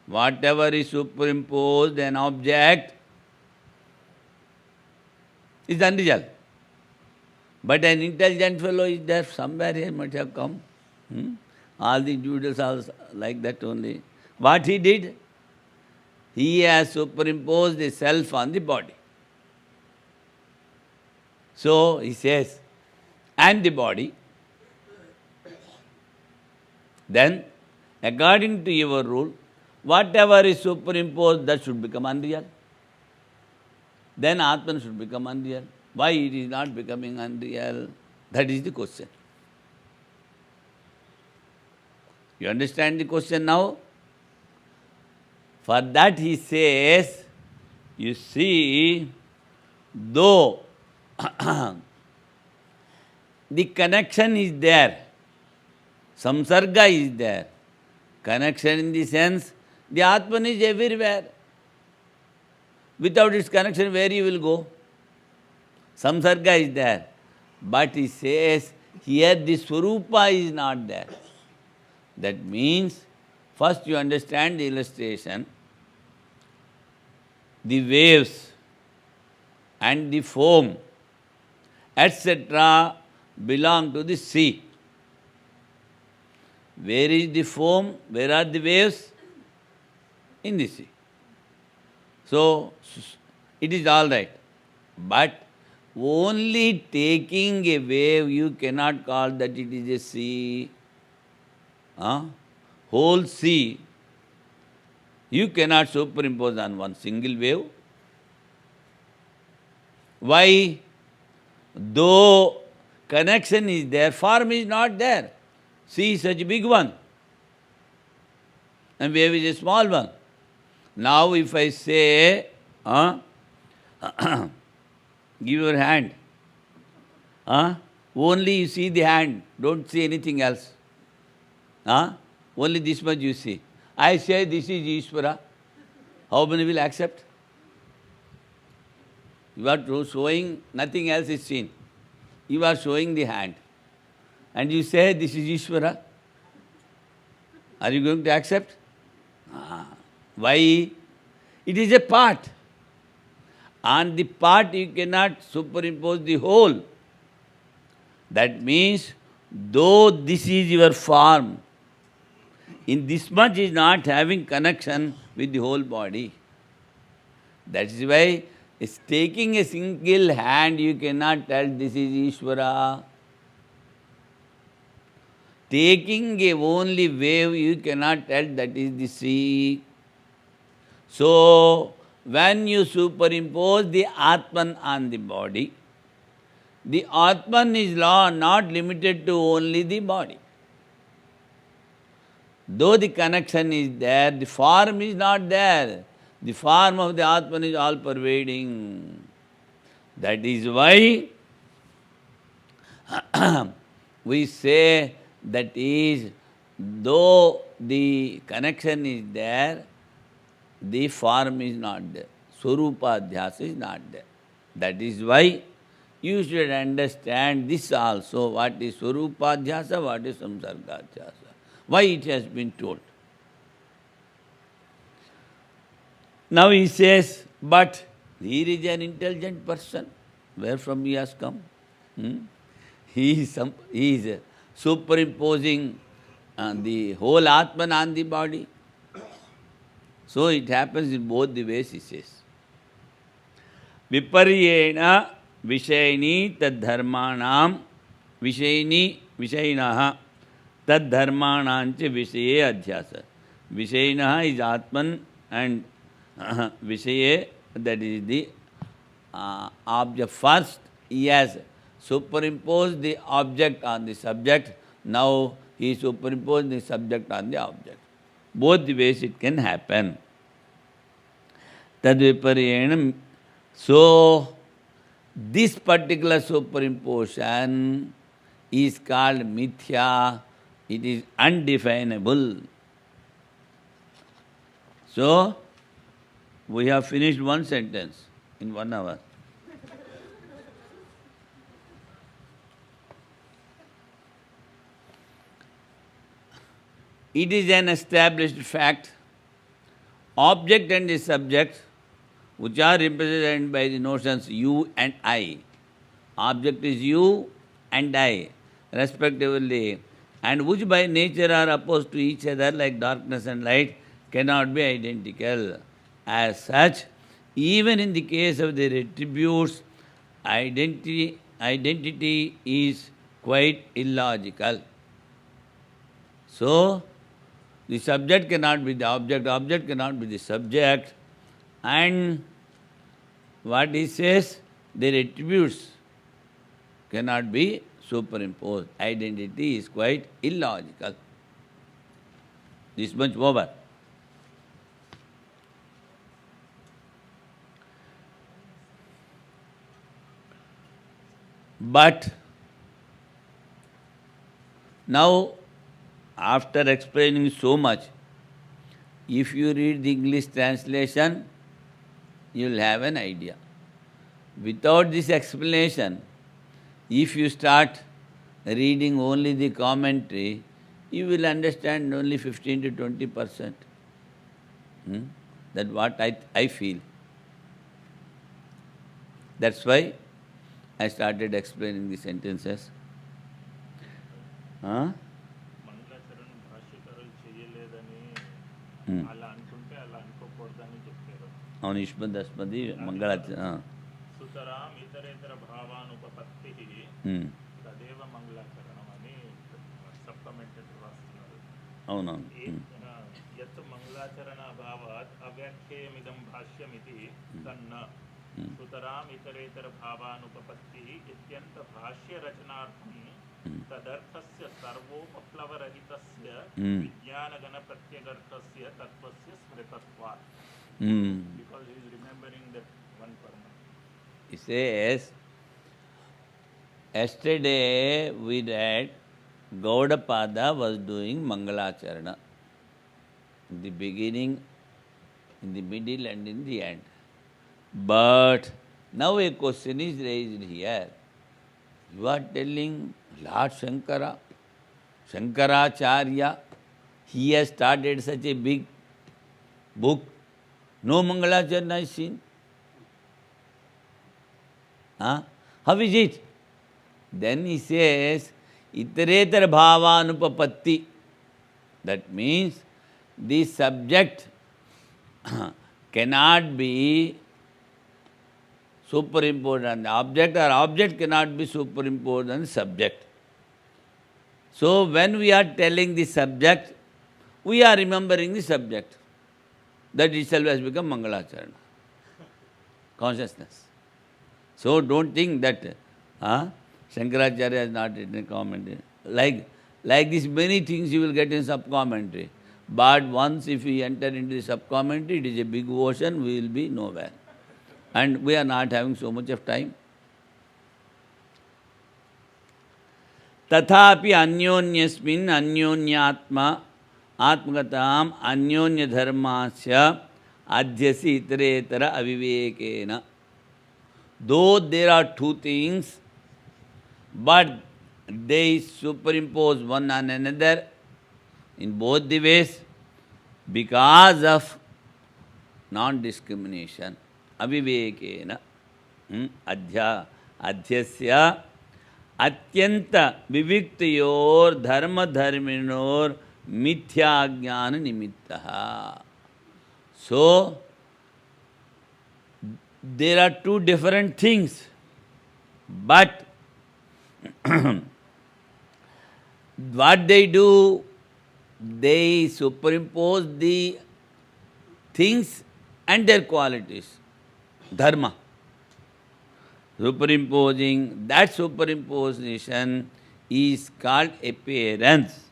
Whatever is superimposed, an object, is unreal. But an intelligent fellow is there somewhere, he might have come. All the individuals are like that only. What he did? He has superimposed the self on the body. So he says, and the body. Then, according to your rule, whatever is superimposed, that should become unreal. Then Atman should become unreal. Why it is not becoming unreal? That is the question. You understand the question now? For that he says, you see, though the connection is there, samsarga is there, connection in the sense, the Atman is everywhere. Without its connection, where you will go? Samsarga is there. But he says, here the Swarupa is not there. That means, first you understand the illustration, the waves and the foam, etc. belong to the sea. Where is the foam? Where are the waves? In the sea. So, it is all right. But only taking a wave, you cannot call that it is a sea. Whole sea, you cannot superimpose on one single wave. Why? Though connection is there, form is not there. Sea is such a big one, and wave is a small one. Now if I say, give your hand, only you see the hand, don't see anything else. Only this much you see. I say this is Ishvara. How many will accept? You are showing, nothing else is seen. You are showing the hand. And you say this is Ishvara. Are you going to accept? Why? It is a part. On the part you cannot superimpose the whole. That means, though this is your form, in this much is not having connection with the whole body. That is why, it's taking a single hand, you cannot tell this is Ishvara. Taking a only wave, you cannot tell that is the sea. So, when you superimpose the Atman on the body, the Atman is not limited to only the body. Though the connection is there, the form is not there. The form of the Atman is all-pervading. That is why we say that is, though the connection is there, the form is not there. Swarupa adhyasa is not there. That is why you should understand this also. What is Swarupa adhyasa, what is Samsarga adhyasa. Why it has been told. Now he says, but here is an intelligent person. Where from he has come? He is superimposing the whole Atman on the body. So it happens in both the ways, he says. Viparyena vishayini tadharmanam vishayinaha tadharmanancha vishaye adhyasa. Vishayinaha is Atman and vishaye, that is the object. First, he has superimposed the object on the subject. Now, he superimposed the subject on the object. Both the ways it can happen. Tadviparyena So, this particular superimposition is called mithya. It is undefinable. So, we have finished one sentence in 1 hour. It is an established fact. Object and the subject, which are represented by the notions you and I. Object is you and I, respectively, and which by nature are opposed to each other like darkness and light, cannot be identical. As such, even in the case of the attributes, identity is quite illogical. So, the subject cannot be the object cannot be the subject, and what he says, their attributes cannot be superimposed. Identity is quite illogical. This much over. But now, after explaining so much, if you read the English translation, you will have an idea. Without this explanation, if you start reading only the commentary, you will understand only 15 to 20%. That's what I feel. That's why I started explaining the sentences. అవును యుష్మదస్మది మంగళ సుతరాం ఇతరేతర భావానుపపత్తి తదేవ మంగళాచరణం అని supplementary రాస్తున్నారు. అవునవును. యత్ మంగళాచరణ అభావాత్ అవ్యాఖ్యేయమిదం భాష్యమితి తన్న సుతరాం ఇతరేతర భావానుపపత్తి ఇత్యంత భాష్య రచనార్థం తదర్థస్య సర్వోపప్లవరహితస్య విజ్ఞానగణ ప్రత్యగర్థస్య తత్వస్య స్మృతత్వాత్. Because he is remembering that one karma. He says, yesterday we read Gaudapada was doing Mangalacharana in the beginning, in the middle and in the end. But now a question is raised here. You are telling Lord Shankara, Shankaracharya, he has started such a big book. No Mangalacharana is seen. How is it? Then he says, Itaretar bhavanupapatti. That means the subject cannot be superimposed on the object, or object cannot be superimposed on the subject. So when we are telling the subject, we are remembering the subject. That itself has become Mangalacharana, consciousness. So don't think that Shankaracharya has not written a commentary. Like this, many things you will get in sub-commentary. But once if we enter into the sub-commentary, it is a big ocean, we will be nowhere. And we are not having so much of time. Tathapi anyonyasmin anyonyatma atmagatam anyonya dharmasya adhyasi itaretara avivekena. Though there are two things, but they superimpose one on another in both the ways because of non-discrimination. Avivekena. Adhyasya atyanta viviktayor dharma dharminor mithya jnana nimittaha. So, there are two different things, but what they do, they superimpose the things and their qualities. Dharma. Superimposing, that superimposition is called appearance.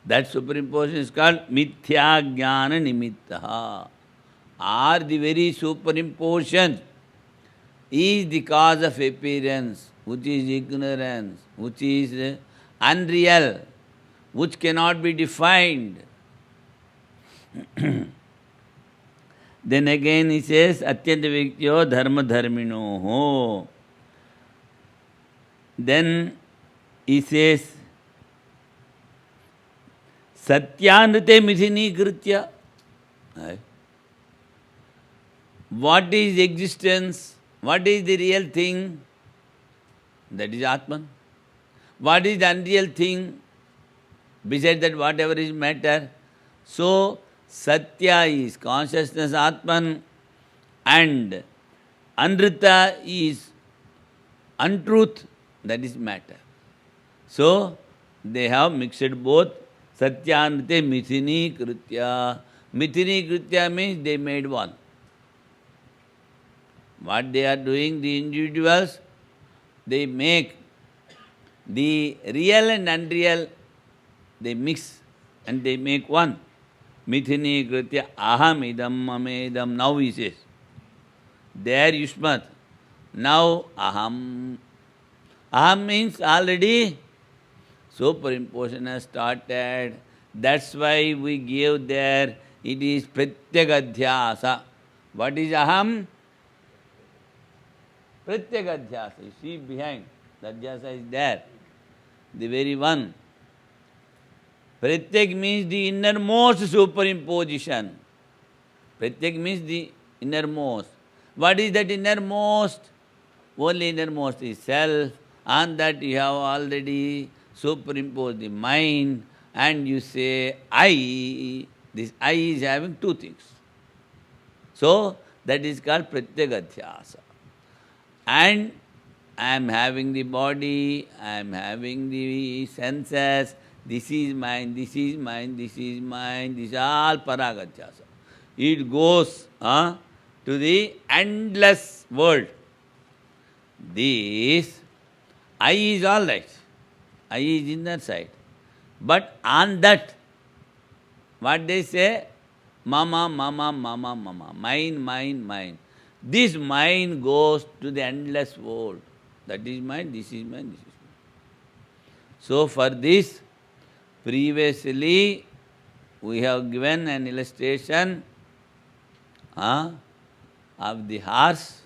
That superimposition is called mithya jnana nimittaha. or the very superimposition is the cause of appearance, which is ignorance, which is unreal, which cannot be defined. Then again he says, Atyanta Viktyo Dharma Dharmino ho. Then he says, Satyanrite Mithini Kritya. What is existence? What is the real thing? That is Atman. What is the unreal thing? Besides that, whatever is matter. So, Satya is consciousness Atman and Anrita is untruth, that is matter. So, they have mixed both. Satyanrite Mithini Kritya. Mithini Kritya means they made one. What they are doing, the individuals, they make the real and unreal, they mix and they make one. Mithini Kritya aham idam mamedam. Now he says, there Yushmat. Now aham. Aham means already superimposition has started. That's why we gave there, it is pratyagadhyasa. What is aham? Pratyagadhyasa. You see behind, the adhyasa is there, the very one. Pratyak means the innermost superimposition. Pratyak means the innermost. What is that innermost? Only innermost is self, and that you have already superimposed the mind, and you say, I. This I is having two things. So, that is called pratyagadhyasa. And I am having the body, I am having the senses, this is mine, this is mine, this is mine, this is all paragadhyasa. It goes to the endless world. This I is all right, I is inner side. But on that, what they say, mama, mama, mama, mama, mine, mine, mine. This mind goes to the endless world. That is mine, this is mine, this is mine. So for this, previously we have given an illustration of the horse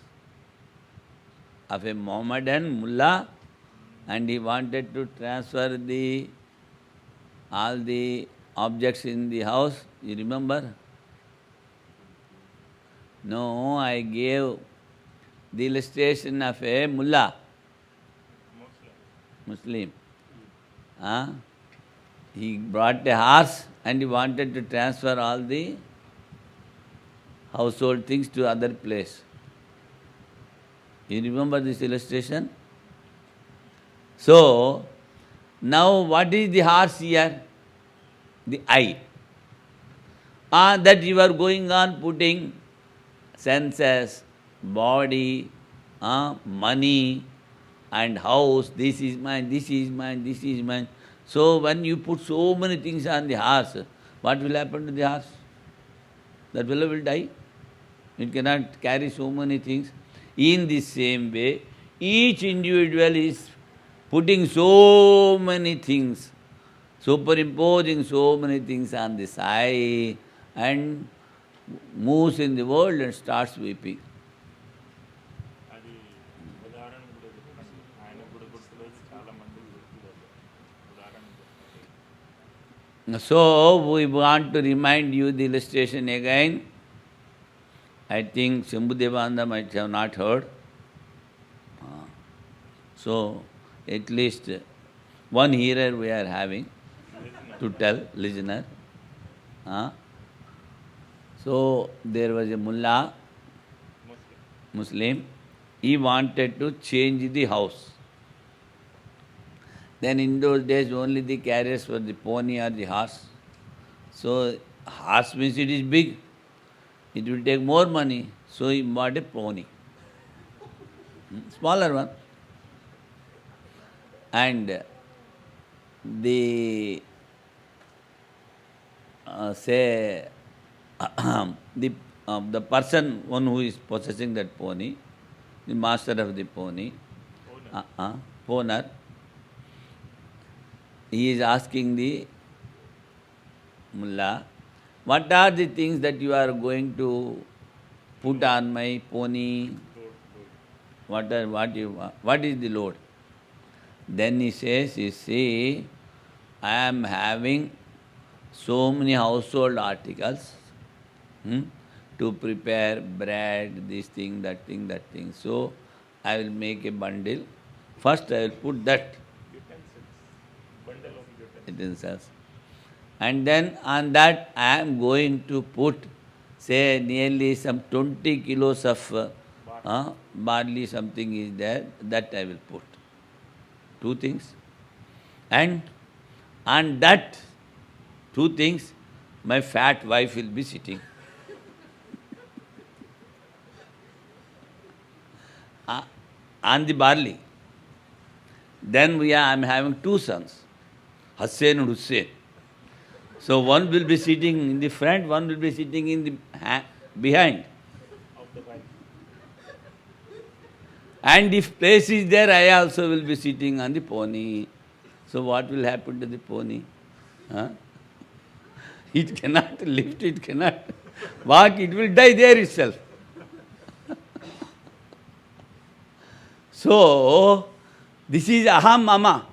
of a Mohammedan mullah, and he wanted to transfer all the objects in the house. You remember? No, I gave the illustration of a mullah, Muslim. He brought a horse and he wanted to transfer all the household things to other place. You remember this illustration? So, now what is the horse here? The I. That you are going on putting senses, body, money and house, this is mine, this is mine, this is mine. So when you put so many things on the horse, what will happen to the horse? That fellow will die. It cannot carry so many things. In the same way, each individual is putting so many things, superimposing so many things on the side and moves in the world and starts weeping. So we want to remind you the illustration again. I think Shambhudevananda might have not heard. So at least one hearer we are having to tell, listener. So there was a mullah, Muslim. He wanted to change the house. Then in those days only the carriers were the pony or the horse. So horse means it is big. It will take more money. So he bought a pony. Smaller one. And the the person, one who is possessing that pony, the master of the pony, owner, he is asking the mullah, what are the things that you are going to put on my pony? What is the load? Then he says, you see, I am having so many household articles to prepare bread, this thing, that thing, that thing. So I will make a bundle. First I will put that Bundle of utensils. And then on that I am going to put, say, nearly some 20 kilos of barley, something is there, that I will put. Two things. And on that two things, my fat wife will be sitting. On the barley. Then I am having two sons, Hussein and Hussein. So one will be sitting in the front, one will be sitting in the behind. of the wife. And if place is there, I also will be sitting on the pony. So what will happen to the pony? It cannot lift, it cannot walk, it will die there itself. So, this is aham mama.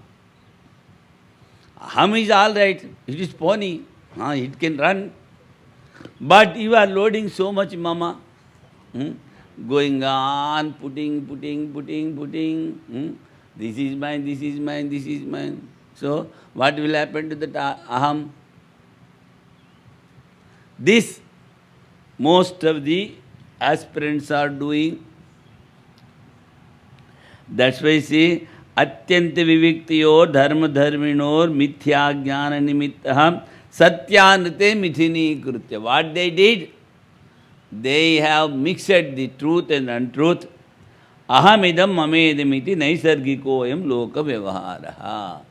Aham is all right, it is pony, it can run. But you are loading so much mama, going on, putting. This is mine, this is mine, this is mine. So, what will happen to that aham? This, most of the aspirants are doing. That's why see, atyanta viviktiyor dharma dharminor mithya jnana nimittaham satyanate mithini krutya. What they did? They have mixed the truth and untruth. Ahamidam mamedamiti naisargikoyam loka vyavaharaha.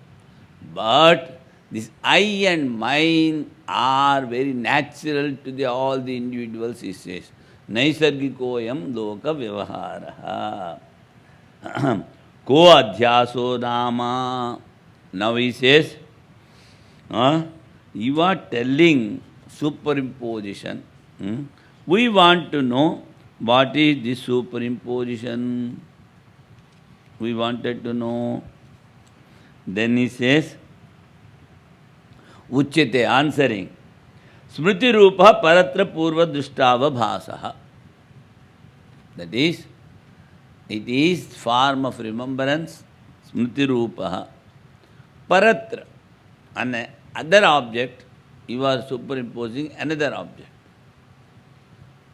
But this I and mine are very natural to all the individuals, he says. Naisargikoyam loka vyavaharaha. Ko adhyaso dama. Now he says, you are telling superimposition. We want to know what is this superimposition. We wanted to know. Then he says, Uchyate, answering. Smriti rupa paratra purva dushtava bhasaha. That is, it is form of remembrance, smriti rupa. Paratra, an other object, you are superimposing another object.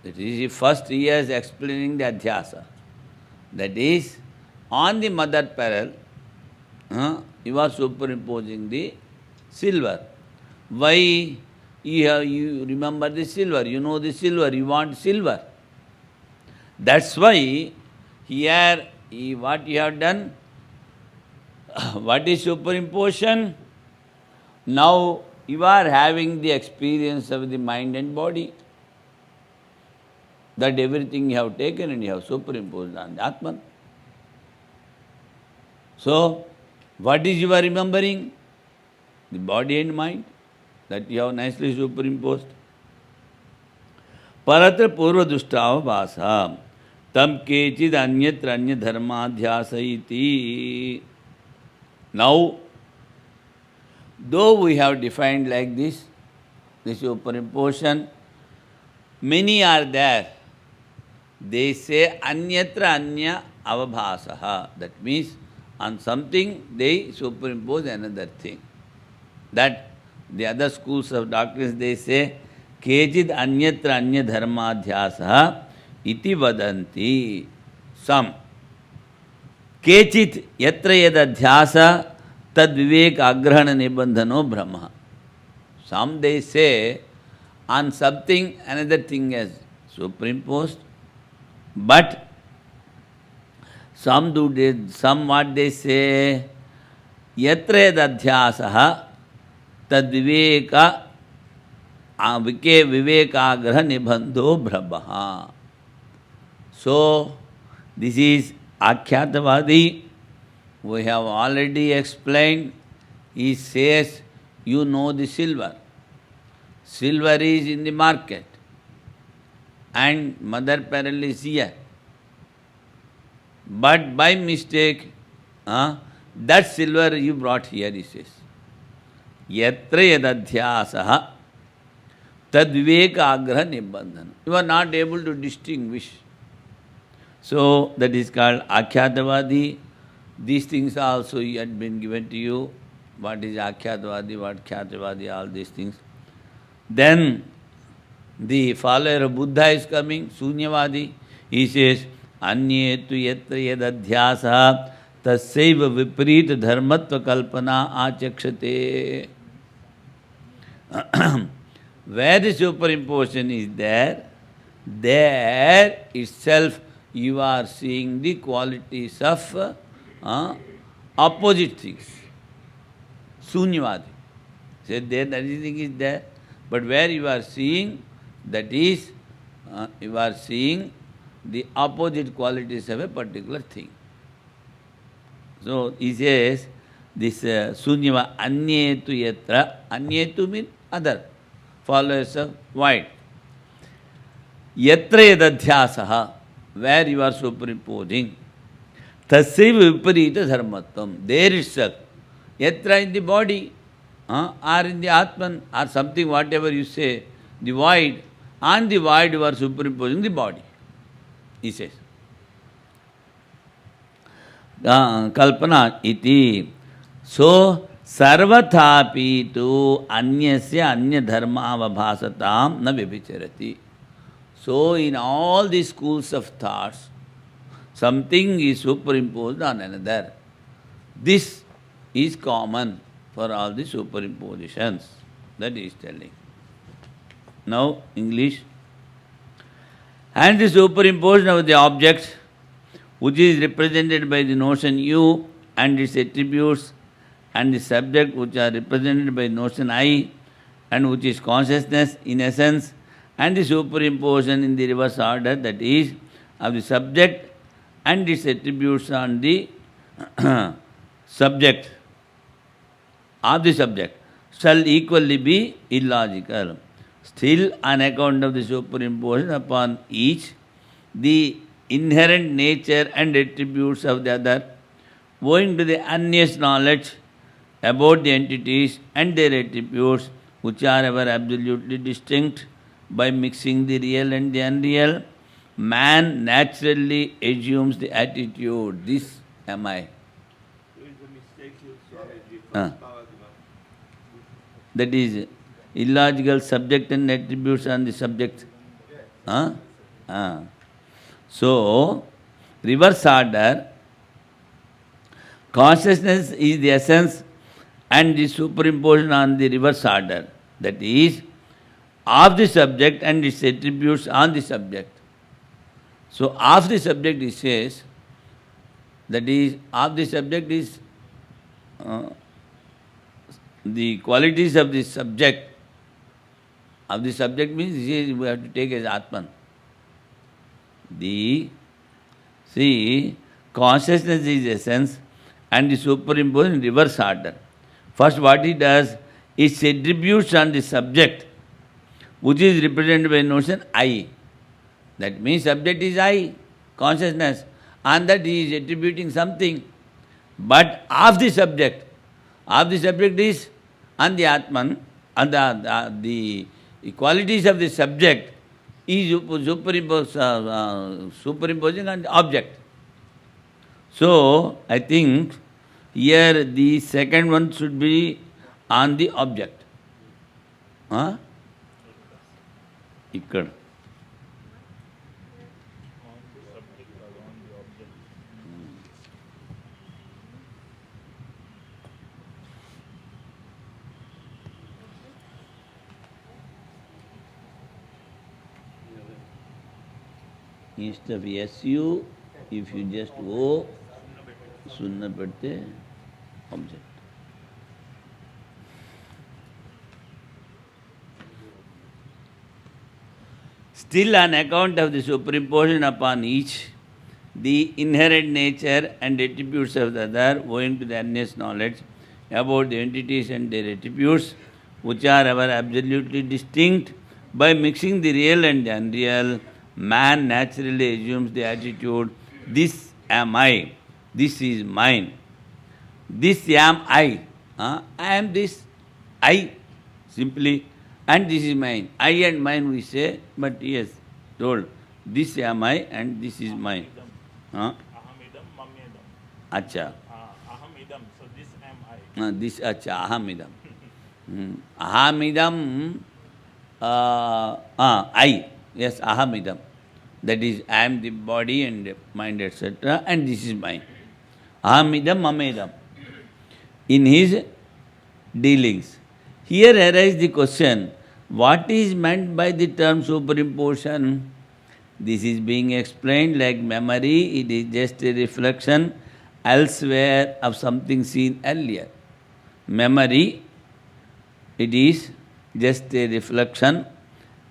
That is, first he is explaining the adhyasa. That is, on the mother pearl, you are superimposing the silver. Why? You remember the silver, you know the silver, you want silver. That's why here, what you have done? What is superimposition? Now you are having the experience of the mind and body. That everything you have taken and you have superimposed on the Atman. So, what is you are remembering? The body and mind that you have nicely superimposed. Paratra purva dushtava vasa. Tam kechid anyatra anya dharmadhyasa iti. Now, though we have defined like this superimposition, many are there. They say anyatra anya avabhasaha. That means on something they superimpose another thing. That the other schools of doctrines they say kechid anyatra anya dharmadhyasa iti vadanti. Some. Kechit yatra yadadhyasa tad vivek agrahana nibandhano brahma. Some they say on something another thing is superimposed, but some what they say yatra yadadhyasaha tad viveka vivekagraha nibandho brahmaha. So, this is Akhyatavadi. We have already explained. He says, you know the silver. Silver is in the market. And mother pearl is here. But by mistake, that silver you brought here, he says. Yatra yadadhyasaha tad viveka agraha nibbandhana. You are not able to distinguish. So, that is called Akhyatavadi. These things also had been given to you. What is Akhyatavadi, what Khyatavadi, all these things. Then, the follower of Buddha is coming, Sunyavadi. He says, Anyetu yatra yadadhyasa tassaiva viparita dharmatva kalpana achakshate. Where the superimposition is there, there itself you are seeing the qualities of opposite things. Sunyavadi. Said there, everything is there. But where you are seeing, that is, you are seeing the opposite qualities of a particular thing. So, he says, this Sunyava Anyetu Yatra, Anyetu means other, followers of white. Yatra Yadadhyasaha, where you are superimposing, Tassaiva Viparita Dharmatvam, there itself, Yatra in the body, or in the Atman, or something, whatever you say, the void, on the void you are superimposing the body, he says. Kalpana iti. So, sarvathapi tu anyasya anya dharma avabhasatam na vibhicharati. So, in all the schools of thoughts, something is superimposed on another. This is common for all the superimpositions. That he is telling. Now, English. And the superimposition of the object, which is represented by the notion you and its attributes, and the subject which are represented by notion I, and which is consciousness in essence, and the superimposition in the reverse order, that is, of the subject and its attributes on the subject, of the subject, shall equally be illogical. Still, on account of the superimposition upon each, the inherent nature and attributes of the other, owing to the unused knowledge about the entities and their attributes, which are ever absolutely distinct by mixing the real and the unreal, man naturally assumes the attitude, this am I. That is illogical subject and attributes on the subject. So, reverse order, consciousness is the essence and the superimposition on the reverse order. That is, of the subject and its attributes on the subject. So, of the subject he says, that is, of the subject is the qualities of the subject. Of the subject means we have to take as Atman. Consciousness is essence and the superimposed in reverse order. First what he does, is attributes on the subject, which is represented by notion I. That means subject is I, consciousness, and that he is attributing something. But of the subject is on the Atman, and the qualities of the subject is superimposing on the object. So, I think here the second one should be on the object. Ikkada. Instead of SU, if you just O, sunna padte, object. Still, on account of the superimposition upon each, the inherent nature and attributes of the other, owing to the erroneous knowledge about the entities and their attributes, which are ever absolutely distinct, by mixing the real and the unreal, man naturally assumes the attitude, this am I, this is mine, this am I. I am this, I, simply, and this is mine. I and mine we say, but yes, told, this am I and this is mine. Aham idam, mamyedam. Acha. Aham idam, so this am I. This, acha, ahamidam. Ahamidam, I, yes, ahamidam. That is, I am the body and mind, etc., and this is mine. Ahamidam, mamedam. In his dealings. Here arises the question, what is meant by the term superimposition? This is being explained like memory, it is just a reflection elsewhere of something seen earlier. Memory, it is just a reflection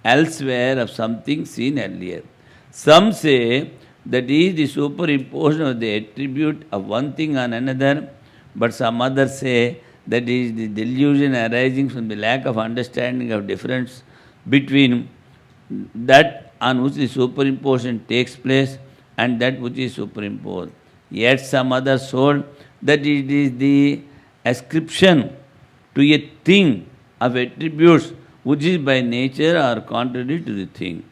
elsewhere of something seen earlier. Some say that is the superimposition of the attribute of one thing on another, but some others say that is the delusion arising from the lack of understanding of difference between that on which the superimposition takes place and that which is superimposed. Yet some others hold that it is the ascription to a thing of attributes which is by nature or contrary to the thing.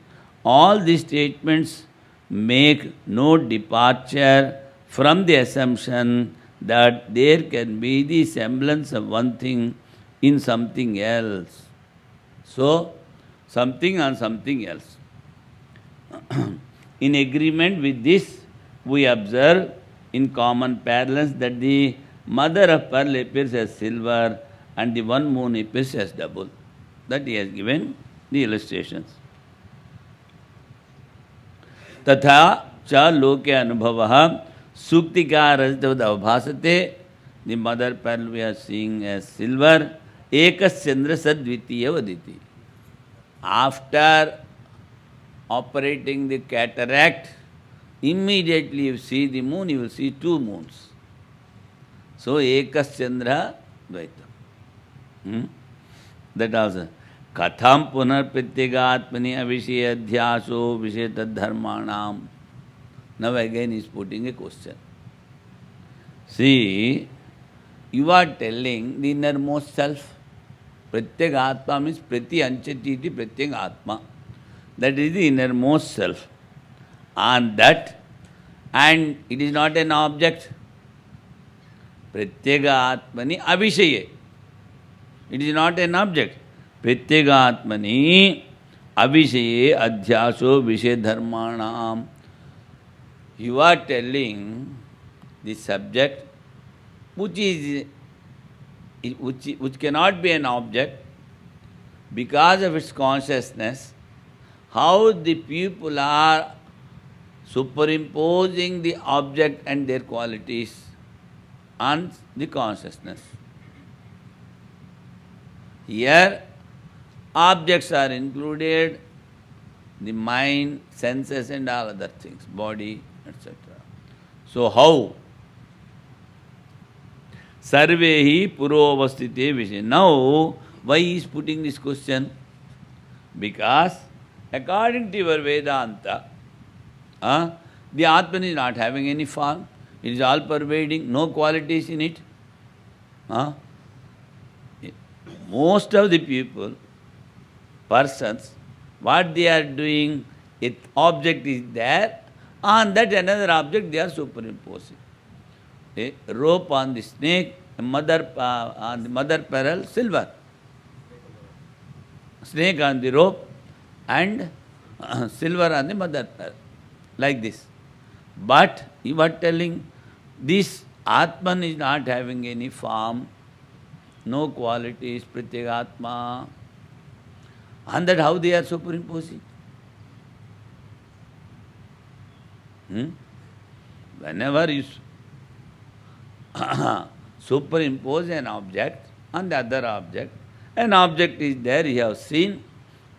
All these statements make no departure from the assumption that there can be the semblance of one thing in something else. So, something on something else. In agreement with this, we observe in common parlance that the mother of pearl appears as silver and the one moon appears as double. That he has given the illustrations. Tatha cha loke anubhavaha suktika rajatavad avbhasate. The mother pearl we are seeing as silver. Ekas chandra sadvitiya vaditi. After operating the cataract, immediately you see the moon, you will see two moons. So, ekas chandra dvaita. That also. Katham punar prityagatmani avishaya adhyaso visheta dharmanam. Now again he is putting a question. See, you are telling the innermost self. Prityagatma means priti anchati iti prityagatma. That is the innermost self. And that, and it is not an object. Prityagatmani avishaya. It is not an object. Prityagatmani avishaya adhyaso vishaya dharmanam. You are telling the subject which cannot be an object because of its consciousness, how the people are superimposing the object and their qualities on the consciousness. Here, objects are included, the mind, senses and all other things, body, etc. So how? Sarvehi purovastite vishaya. Now, why he is putting this question? Because according to your Vedanta, the Atman is not having any form, it is all pervading, no qualities in it. Most of the people, persons, what they are doing, an object is there, on that another object they are superimposing. A rope on the snake, on the mother pearl, silver. Snake on the rope and silver on the mother pearl. Like this. But you are telling this Atman is not having any form, no qualities, prityagatma. And that how they are superimposing? Whenever you superimpose an object on the other object, an object is there, you have seen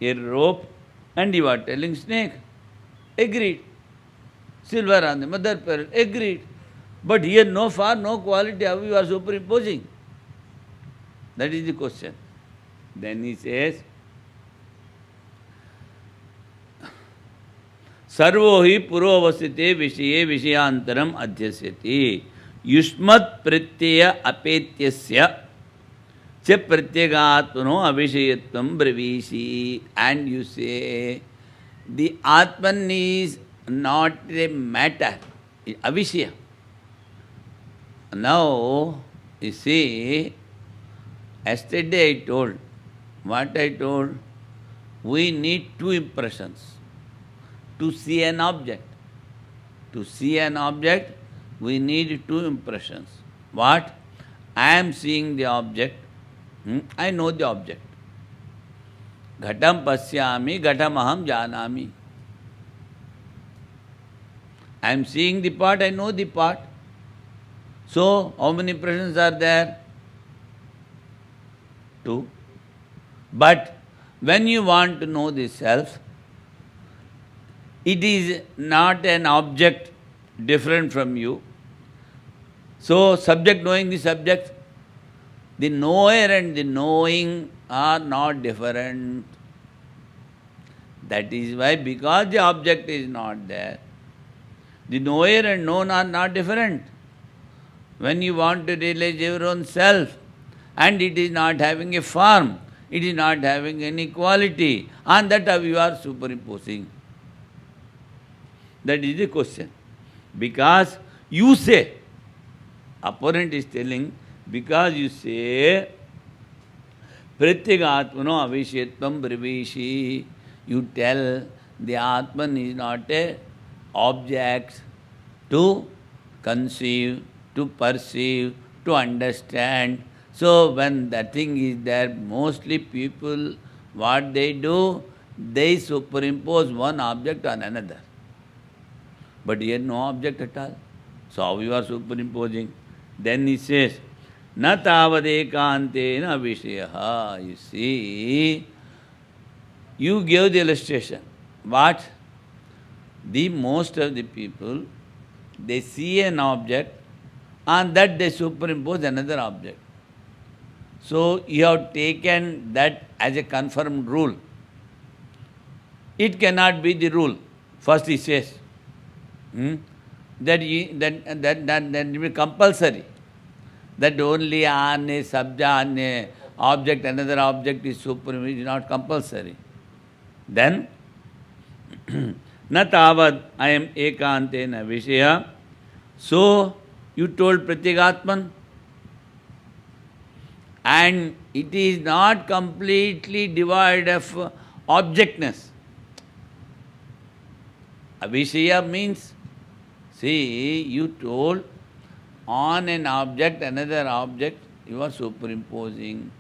a rope And you are telling snake. Agreed. Silver on the mother pearl. Agreed. But here no form, no quality, how you are superimposing? That is the question. Then he says, servo हि पुरोवस्थिते विषये विषयांतरम अध्यस्यति युष्मत् प्रत्यय अपेत्यस्य च प्रत्यगात्मनो अविषयत्वं ब्रवीषि. And you say the Atman is not a matter, avishya. Now, you see, yesterday I told, what I told? We need two impressions to see an object. To see an object, we need two impressions. What? I am seeing the object. I know the object. Ghatam pasyami, ghatam aham janami. I am seeing the part, I know the part. So, how many impressions are there? Two. But when you want to know the self, it is not an object different from you. So, subject knowing the subject, the knower and the knowing are not different. That is why, because the object is not there, the knower and known are not different. When you want to realize your own self, and it is not having a form, it is not having any quality, and that how you are superimposing. That is the question. Because you say, opponent is telling, because you say, Pratyagatmano avishayatvam bravashi, you tell the Atman is not a object to conceive, to perceive, to understand. So when that thing is there, mostly people, what they do, they superimpose one object on another. But here no object at all. So how you are superimposing? Then he says, na tavadekantena vishayaha. You see, you gave the illustration. What? The most of the people, they see an object, and that they superimpose another object. So you have taken that as a confirmed rule. It cannot be the rule. First he says, that will be compulsory. That only on a subject, on a object, another object is supreme, it is not compulsory. Then, na tavad ayam ekantena vishaya. So, you told Pratyagatman, and it is not completely devoid of objectness. Avishaya means, see, you told on an object, another object, you are superimposing.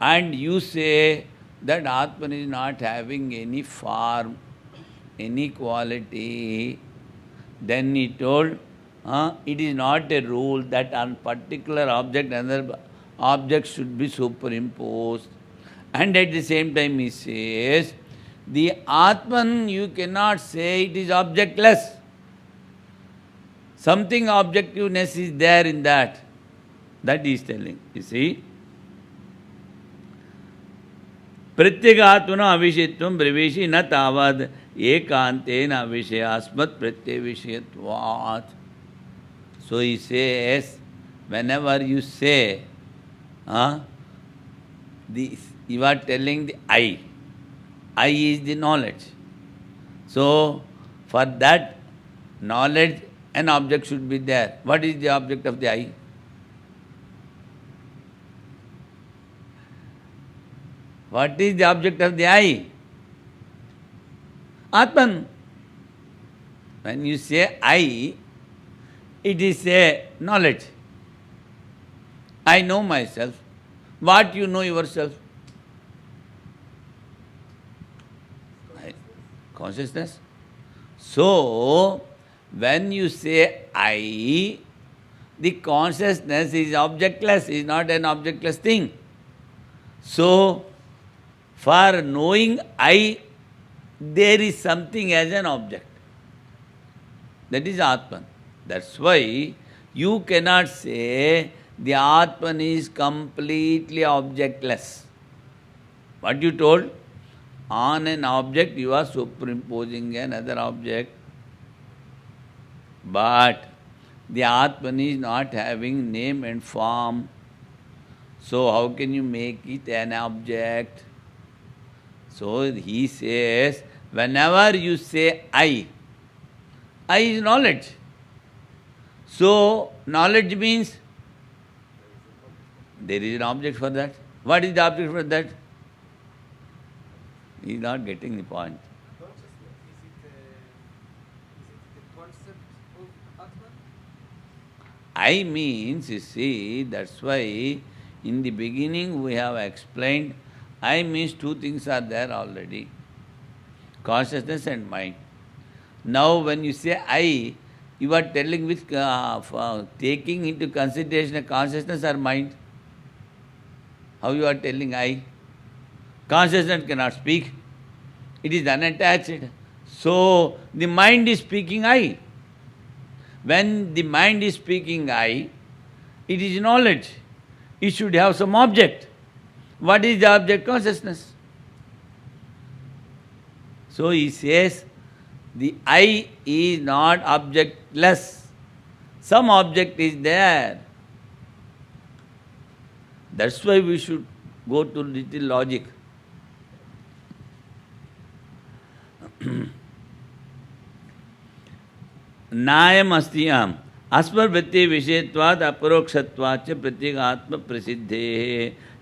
And you say that Atman is not having any form, any quality. Then he told, it is not a rule that on particular object, another object should be superimposed. And at the same time he says, the Atman, you cannot say it is objectless. Something objectiveness is there in that. That he is telling. You see? Pratyagatmano avishayatvam braveshi na tavad ekantena avishayasmat pratyavishayatvat. So he says, whenever you say, you are telling the I. I is the knowledge. So, for that knowledge, an object should be there. What is the object of the I? What is the object of the I? Atman. When you say I, it is a knowledge. I know myself. What you know yourself? Consciousness. So, when you say I, the consciousness is objectless, is not an objectless thing. So, for knowing I, there is something as an object. That is Atman. That's why you cannot say the Atman is completely objectless. What you told? On an object you are superimposing another object. But the Atman is not having name and form. So how can you make it an object? So he says, whenever you say I is knowledge. So knowledge means there is an object for that. What is the object for that? He is not getting the point. Consciousness, is it the concept of Atman? I means, you see, that's why in the beginning we have explained, I means two things are there already. Consciousness and mind. Now when you say I, you are telling with taking into consideration a consciousness or mind. How you are telling I? Consciousness cannot speak. It is unattached. So the mind is speaking I. When the mind is speaking I, it is knowledge. It should have some object. What is the object? Consciousness. So he says, the I is not objectless. Some object is there. That's why we should go to little logic. नायम अस्तियाम अस्मर्वृत्ति विषयत्वाद अपरोक्षत्वाच प्रत्यगात्म प्रसिद्धे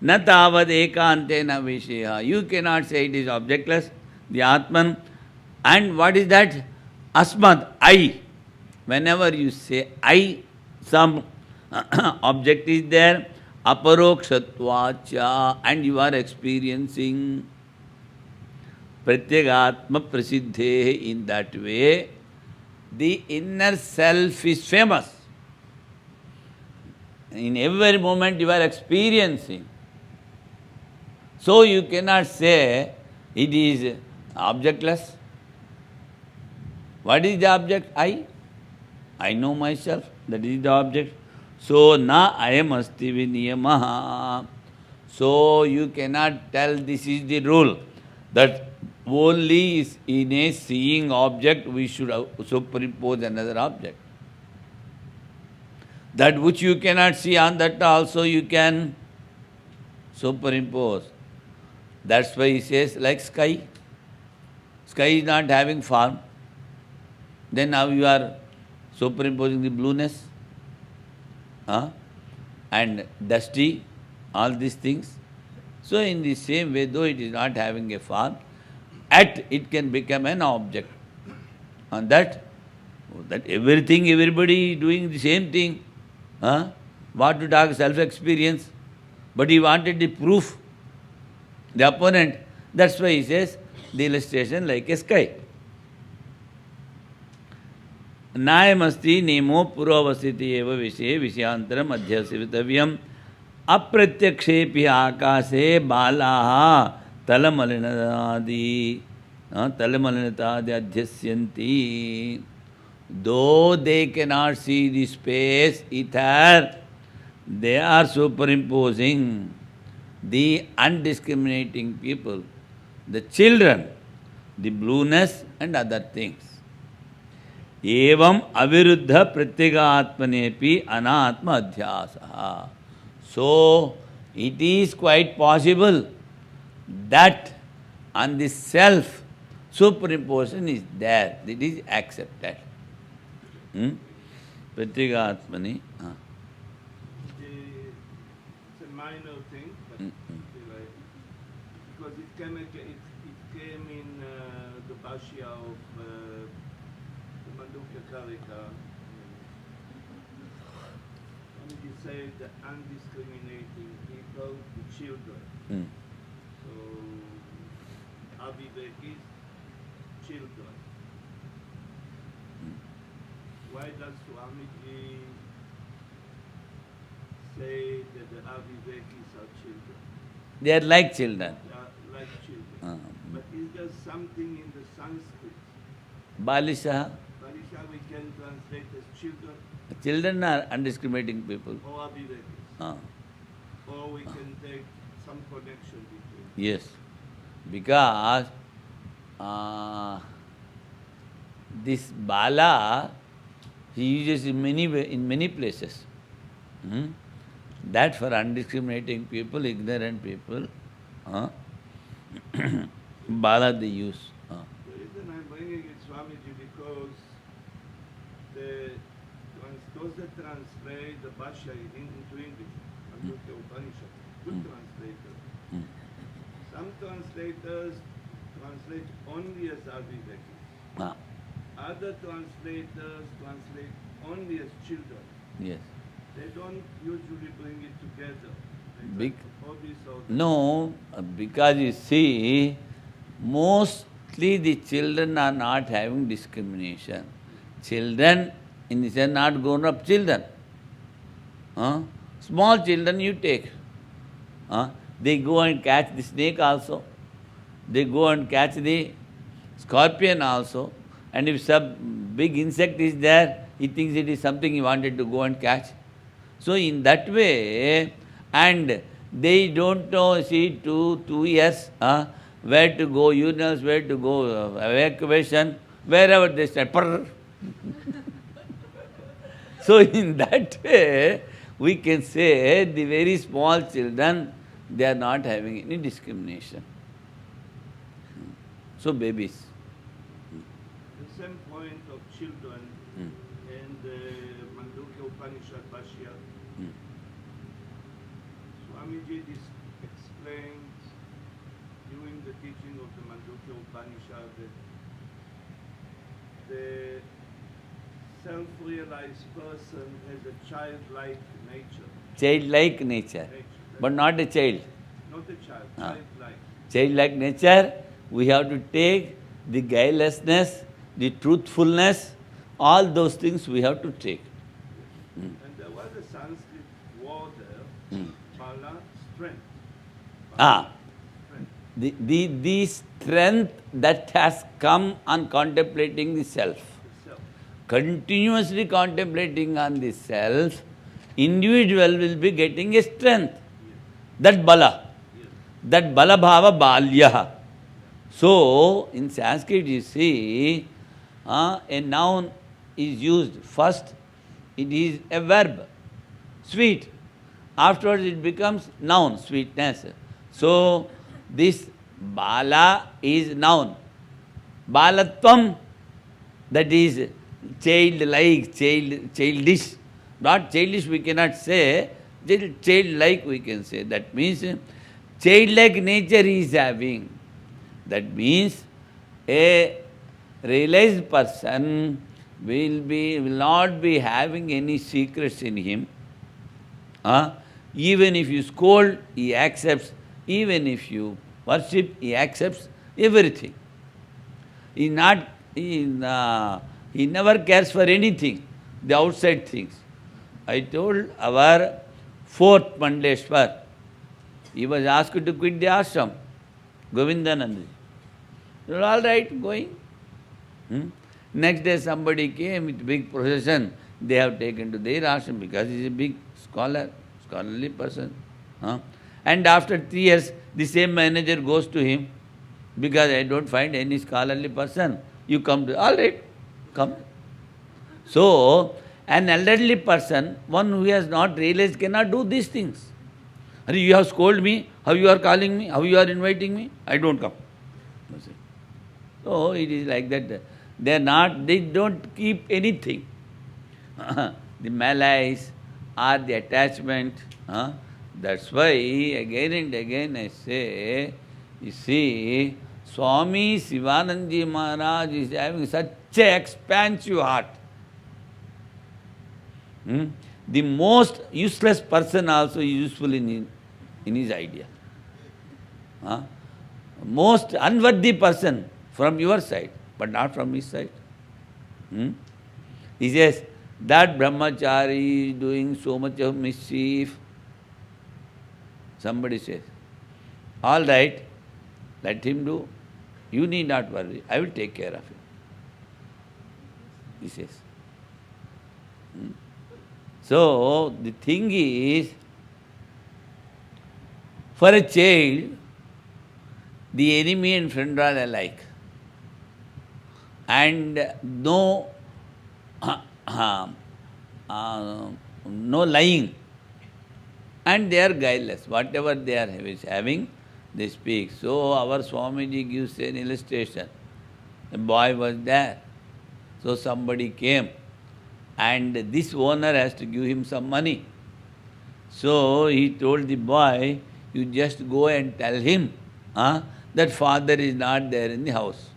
न तावद एकांते न विषय. You cannot say it is objectless, the Atman. And what is that? Asmad, I. Whenever you say I, some object is there, aparokshatvacha, and you are experiencing pratyagatma prasiddhe. In that way, the inner self is famous. In every moment you are experiencing. So you cannot say it is objectless. What is the object? I know myself. That is the object. So, na ayam asti viniyamaha. So, you cannot tell this is the rule, that only in a seeing object we should superimpose another object. That which you cannot see, on that also you can superimpose. That's why he says, like sky. Sky is not having form. Then now you are superimposing the blueness, and dusty, all these things. So in the same way, though it is not having a form, yet it can become an object. And that everything, everybody doing the same thing. What to talk self-experience? But he wanted the proof, the opponent. That's why he says the illustration like a sky. नायमस्ति नेमो पूर्वावस्थिति एव विषये विषयांतरम अध्यसितव्यम अप्रत्यक्षेपि आकाशे बालाः तलमलिनतादि अध्यस्यन्ति. Though they cannot see the space, ether, they are superimposing. The undiscriminating people, the children, the blueness and other things. एवं अविरुद्ध प्रत्यगात्मनेपि अनात्म अध्यासः. So it is quite possible that on the self superimposition is there. It is accepted. Pratyagatmani. It's a minor thing, but because it came in the Bashya of Karika, and you say the undiscriminating people, the children. So, Avivek is children. Why does Swamiji say that the Avivekis are children? They are like children. like children. But is there something in the Sanskrit? Balisha. Balisha we can translate as children Children are undiscriminating people. or Abhivekis. Or we can take some connection between. Yes. Because this Bala, he uses in many places. That for undiscriminating people, ignorant people, Bala they use. The reason I'm bringing it, Swamiji, because those that translate the Bhashya into English, Mandukya Upanishad, good translators. Some translators translate only as Abhivekis. Other translators translate only as children. Yes. They don't usually bring it together. No, because you see, mostly the children are not having discrimination. Children, in the sense, not grown-up children. Small children you take. They go and catch the snake also. They go and catch the scorpion also. And if some big insect is there, he thinks it is something he wanted to go and catch. So in that way, and they don't know, see, 2 years, where to go, urinals, where to go, evacuation, wherever they start. So in that way, we can say the very small children, they are not having any discrimination. So babies. The same point of children and Mandukya Upanishad Bhashya. Swamiji explains during the teaching of the Mandukya Upanishad that the self-realized person has a childlike nature. Childlike nature, but not a child. Not a child, childlike. Childlike nature, we have to take the guilelessness, the truthfulness, all those things we have to take. And there was a Sanskrit word there, bala, strength. Bala, strength. The strength that has come on contemplating the self. Continuously contemplating on the self, individual will be getting a strength. That bala. That bala bhava balya. So, in Sanskrit you see, a noun is used. First, it is a verb, sweet. Afterwards it becomes noun, sweetness. So, this bala is noun. Balatvam, that is childlike, childish. Not childish we cannot say, childlike we can say. That means childlike nature he is having. That means a realized person will not be having any secrets in him. Even if you scold, he accepts. Even if you worship, he accepts everything. He never cares for anything, the outside things. I told our fourth Mandeshwar, he was asked to quit the ashram, Govindananda. He said, all right, going. Next day somebody came with big procession, they have taken to their ashram because he is a big scholarly person. And after 3 years, the same manager goes to him, because I don't find any scholarly person, you come to, all right, come. So, an elderly person, one who has not realized, cannot do these things. You have scolded me, how you are calling me, how you are inviting me, I don't come. So, it is like that. They don't keep anything. The malice or the attachment. That's why again and again I say, you see, Swami Sivanandaji Maharaj is having such an expansive heart. The most useless person also is useful in his idea. Most unworthy person from your side, but not from his side. He says, that brahmachari is doing so much of mischief. Somebody says, All right, let him do. You need not worry. I will take care of him. He says. So, the thing is, for a child, the enemy and friend are alike. And no lying. And they are guileless. Whatever they are having, they speak. So our Swamiji gives an illustration. A boy was there. So somebody came. And this owner has to give him some money. So he told the boy, you just go and tell him that father is not there in the house.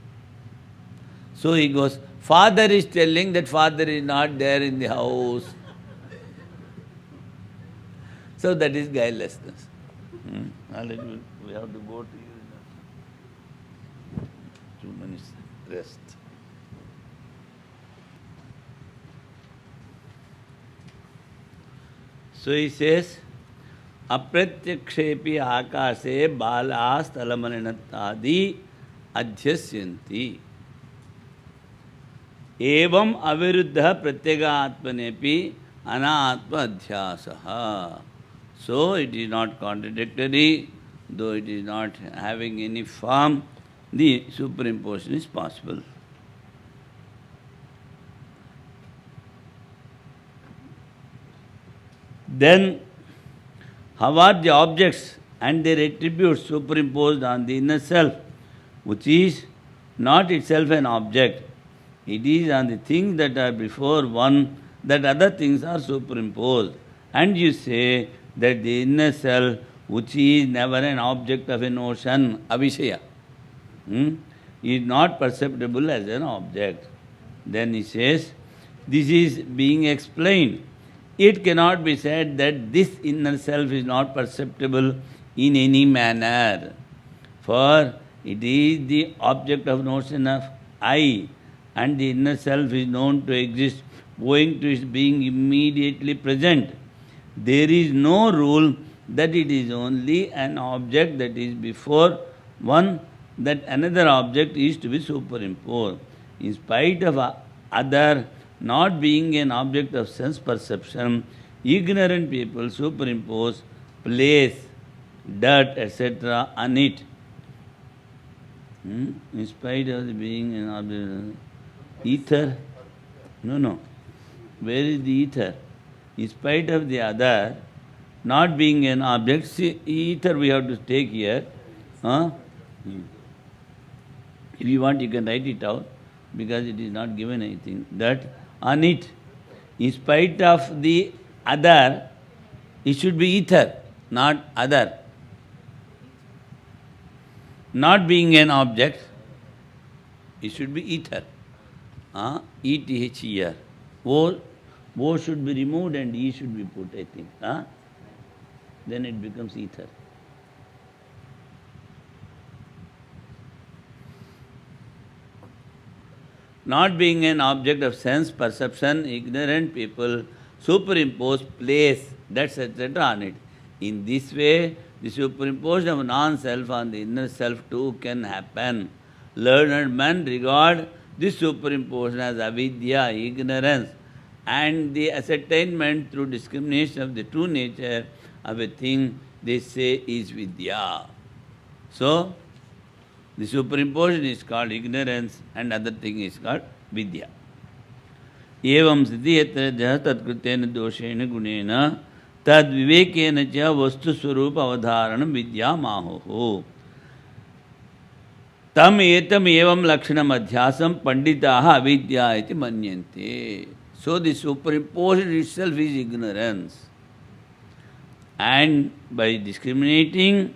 So he goes, father is telling that father is not there in the house. So that is guilelessness. We have to go to 2 minutes rest. So he says, apratyakshepi akase balas talamalinatadi adhyasyanti. Evam aviruddha pratyega atmanepi anatma adhyasaha. So it is not contradictory, though it is not having any form, the superimposition is possible. Then, how are the objects and their attributes superimposed on the inner self, which is not itself an object? It is on the things that are before one that other things are superimposed. And you say that the inner self, which is never an object of a notion, avishaya, is not perceptible as an object. Then he says, this is being explained. It cannot be said that this inner self is not perceptible in any manner, for it is the object of notion of I, and the inner self is known to exist owing to its being immediately present. There is no rule that it is only an object that is before one that another object is to be superimposed. In spite of other not being an object of sense perception, ignorant people superimpose place, dirt, etc. on it. In spite of being an object, ether? No. Where is the ether? In spite of the other, not being an object, see, ether we have to take here. If you want, you can write it out, because it is not given anything. That on it, in spite of the other, it should be ether, not other. Not being an object, it should be ether. E-T-H-E-R. O should be removed and E should be put, I think. Then it becomes ether. Not being an object of sense perception, ignorant people superimpose place, that's etc. on it. In this way, the superimposition of non-self on the inner self too can happen. Learned men regard this superimposition as avidya, ignorance, and the ascertainment through discrimination of the true nature of a thing they say is vidya. So, the superimposition is called ignorance and other thing is called vidya. Evam siddhi yatra jaha tatkritena doshena gunena tad vivekena cha vastu swarupa avadharanam vidya mahoho. Tam etam evam lakshanam adhyasam panditaha avidya iti manyante. So the superimposition itself is ignorance. And by discriminating,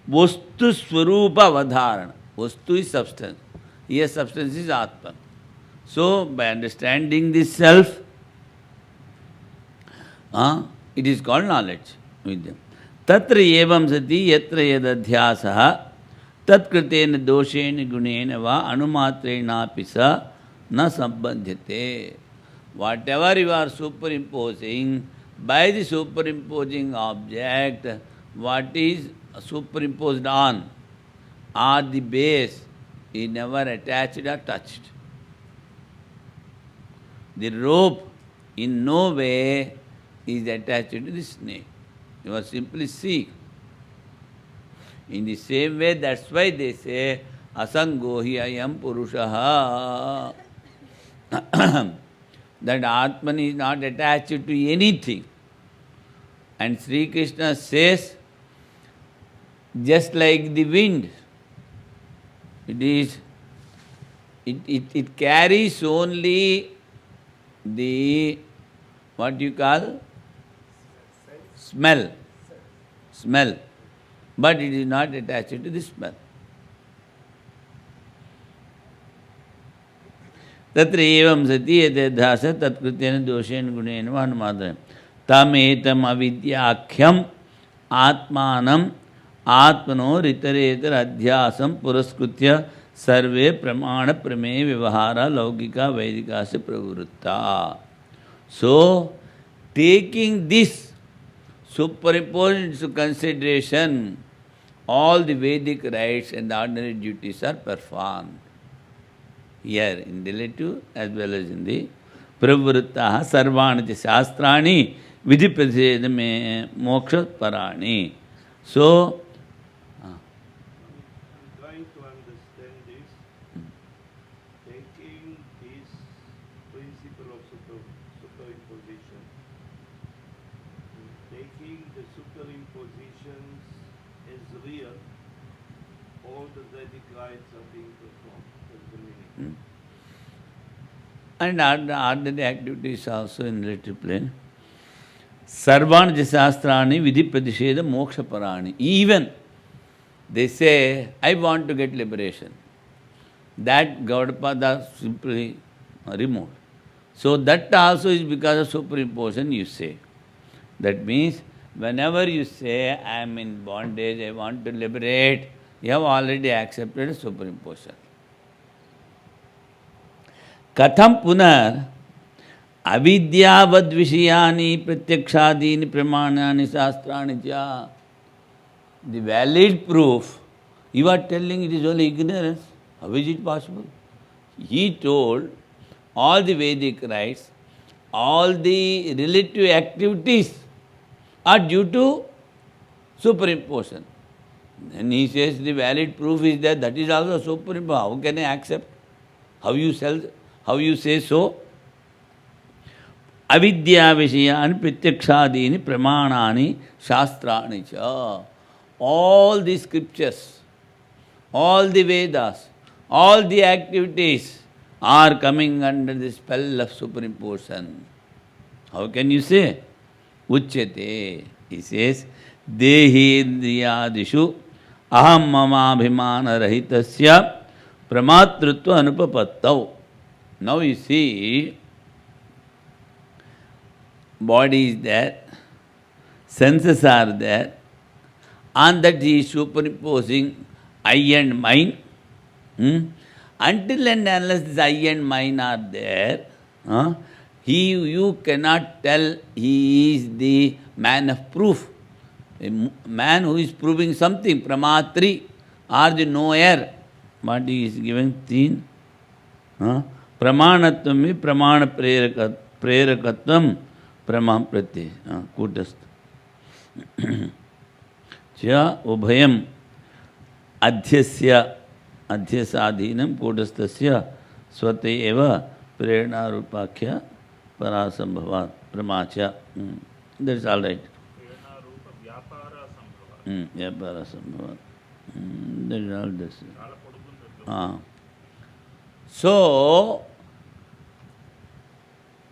vastu swarupa avadharana. Vastu is substance. Here substance is Atman. So by understanding this self, it is called knowledge. Tatra evam sati yatra yadadhyasaha tat kritena doshena gunena va anumatrena pisa na sambandhyate. Whatever you are superimposing, by the superimposing object, what is superimposed on or the base is never attached or touched. The rope in no way is attached to the snake. You are simply seeing. In the same way, that's why they say, asango hi ayam purushaha. That Atman is not attached to anything. And Sri Krishna says, just like the wind, it carries only the, what you call? Smell. But it is not attached to the smell. Tatra evam sati ete dhasa tatkrityena doshena gunena vanumadaya tam etam avidyakhyam atmanam atmano ritaretar adhyasam puraskritya sarve pramana prame vivahara laukika vaidika se pravritta. So, taking this superimposed into consideration, all the Vedic rites and the ordinary duties are performed. Here in relative as well as in the pravrittaha sarvani shastrani vidhiprasedame moksha parani. So, I'm trying to understand this. Taking this principle of superimposition, taking the superimpositions as real, all the Vedic rites are being performed. That's the meaning. and ordinary activities also in relative plane. Sarvan jasastrani vidhi pradisheda moksha parani. Even they say, I want to get liberation. That Gaudapada simply removed. So that also is because of superimposition you say. That means whenever you say, I am in bondage, I want to liberate, you have already accepted superimposition. Katham punar avidyavad vishayani pratyakshadini pramanani shastrani cha. The valid proof, you are telling it is only ignorance. How is it possible? He told all the Vedic rites, all the relative activities are due to superimposition. Then he says the valid proof is that is also superimposition. How can I accept? How you say so? Avidya vishayani pratyakshadini pramanani shastrani cha. All the scriptures, all the Vedas, all the activities are coming under the spell of superimposition. How can you say? Uchyate. He says, Dehi indriyadishu aham mamabhimana rahitasya pramatrutva anupapattau. Now you see, body is there, senses are there, and that he is superimposing I and mine. Until and unless this I and mine are there, you cannot tell he is the man of proof. A man who is proving something, pramatri, or the knower. What he is given? Teen. Pramanatvam pramana prerakatvam pramam prati. Kutastha. Cha ubhayam adhyasya adhyasadhinam kutastasya swate eva prerna rupakhya parasambhavat pramacha. That's all right. Prerna rupa vyapara sambhava. Vyapara sambhavat. That is all this. Chala podukundu. So,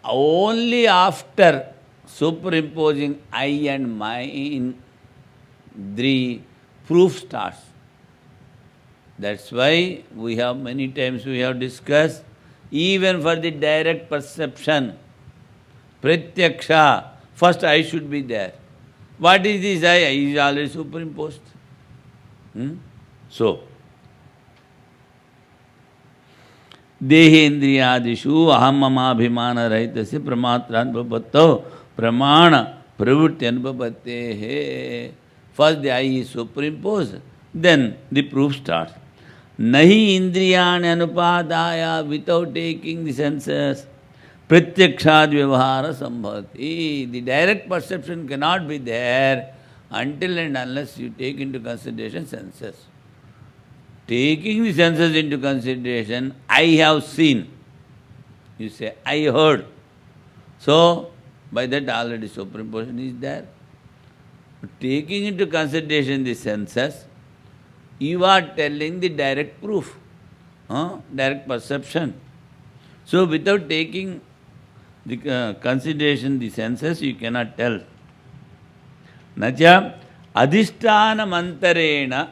only after superimposing I and mine, the proof starts. That's why we have many times we have discussed, even for the direct perception, pratyaksha, first I should be there. What is this I? I is already superimposed. So, Dehendriyadishu aham mamabhimana rahitasya pramatran papattau pramana pravritti anupapattehe. First the I is superimposed, then the proof starts. Nahi indriyani anupadaya, without taking the senses, pratyakshad vyavahara sambhavati. The direct perception cannot be there until and unless you take into consideration senses. Taking the senses into consideration, I have seen. You say, I heard. So, by that already superimposition is there. Taking into consideration the senses, you are telling the direct proof, direct perception. So, without taking the consideration the senses, you cannot tell. Nacha adhisthana mantarena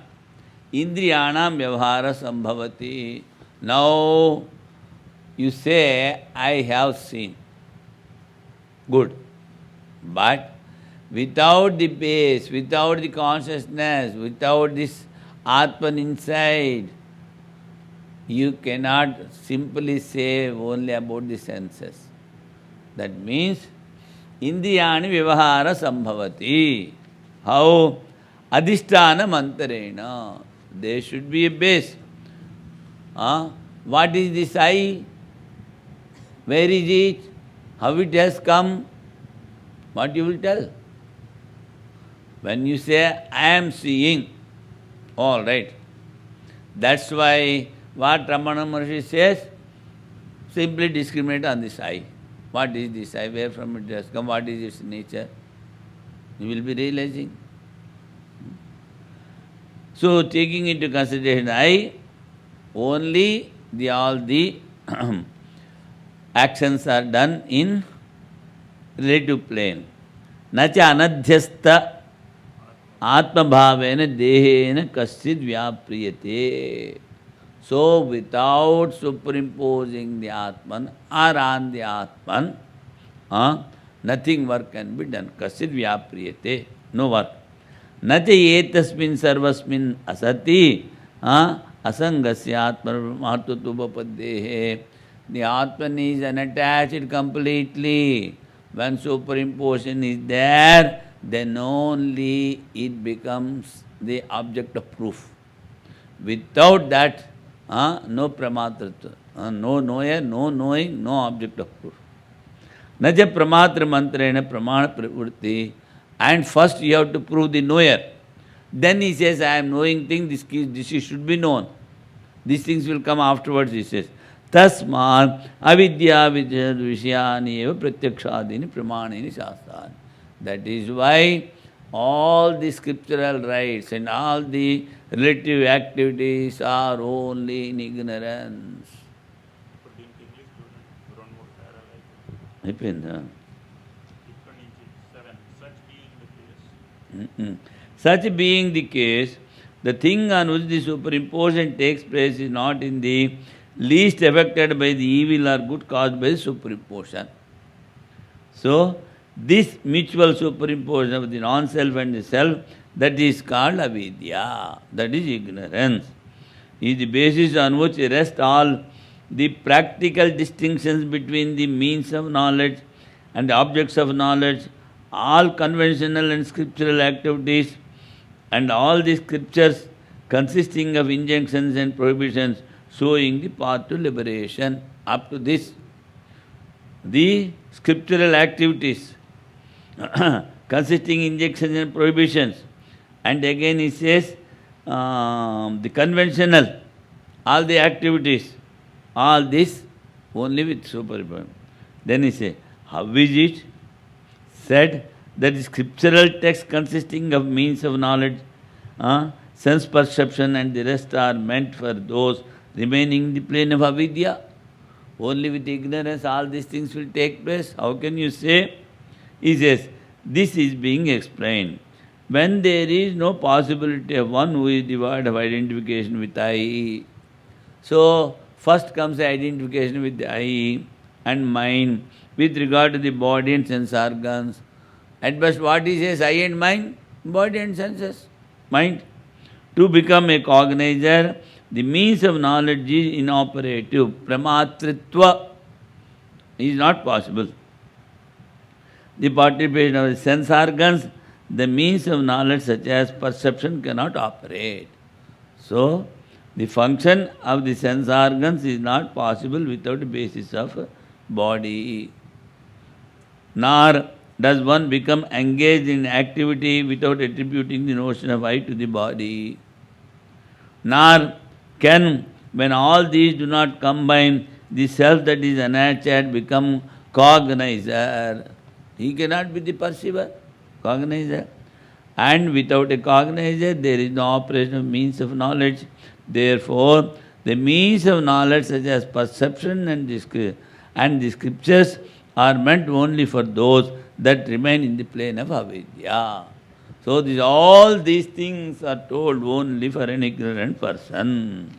indriyanam vyavahara sambhavati. Now, you say, I have seen. Good. But without the base, without the consciousness, without this Atman inside, you cannot simply say only about the senses. That means, Indriyani Vyavahara Sambhavati. How? Adhisthana Mantarena. There should be a base. What is this I? Where is it? How it has come? What you will tell? When you say, I am seeing, all right. That's why what Ramana Maharshi says, simply discriminate on this I. What is this I? Where from it has come? What is its nature? You will be realizing. So, taking into consideration I, only all the actions are done in relative plane. Nacha anadhyastha atma bhavena dehena kaschid vyapriyate. So, without superimposing the Atman or on the Atman, nothing work can be done. Kaschid vyapriyate. No work. Nacha etasmin sarvasmin asati asangasya atma martutubhapaddehe. The Atman is unattached completely. When superimposition is there, then only it becomes the object of proof. Without that, no pramatratva, no knower, no knowing, no object of proof. Naja pramatra mantrena pramana pravritti. And first you have to prove the knower. Then he says, I am knowing things, this should be known. These things will come afterwards, he says. Tasmat avidya vidyad vishyani eva pratyakshadini pramanini shastani. That is why all the scriptural rites and all the relative activities are only in ignorance. But in English, don't more parallel. అయిపోయిందా? ఇక్కడ నుంచి 7. Such being the case. Such being the case, the thing on which the superimposition takes place is not in the least affected by the evil or good caused by the superimposition. So, this mutual superimposition of the non-self and the self, that is called avidya, that is ignorance, is the basis on which rest all the practical distinctions between the means of knowledge and the objects of knowledge, all conventional and scriptural activities, and all the scriptures consisting of injunctions and prohibitions showing the path to liberation. Up to this, the scriptural activities consisting injunctions and prohibitions, and again he says the conventional, all the activities, all this only with superimposition. Then he says, how is it said that the scriptural text consisting of means of knowledge, sense perception and the rest are meant for those remaining in the plane of avidya? Only with ignorance all these things will take place. How can you say? He says, this is being explained. When there is no possibility of one who is devoid of identification with I. So, first comes the identification with the I and mind with regard to the body and sense organs. At best, what he says, I and mind, body and senses, mind. To become a cognizer, the means of knowledge is inoperative. Pramatritva is not possible. The participation of the sense organs the means of knowledge such as perception cannot operate. So, the function of the sense organs is not possible without a basis of body. Nor does one become engaged in activity without attributing the notion of I to the body. Nor can, when all these do not combine, the self that is unnatured become cognizer. He cannot be the perceiver, cognizer. And without a cognizer, there is no operation of means of knowledge. Therefore, the means of knowledge such as perception and the scriptures are meant only for those that remain in the plane of avidya. So all these things are told only for an ignorant person.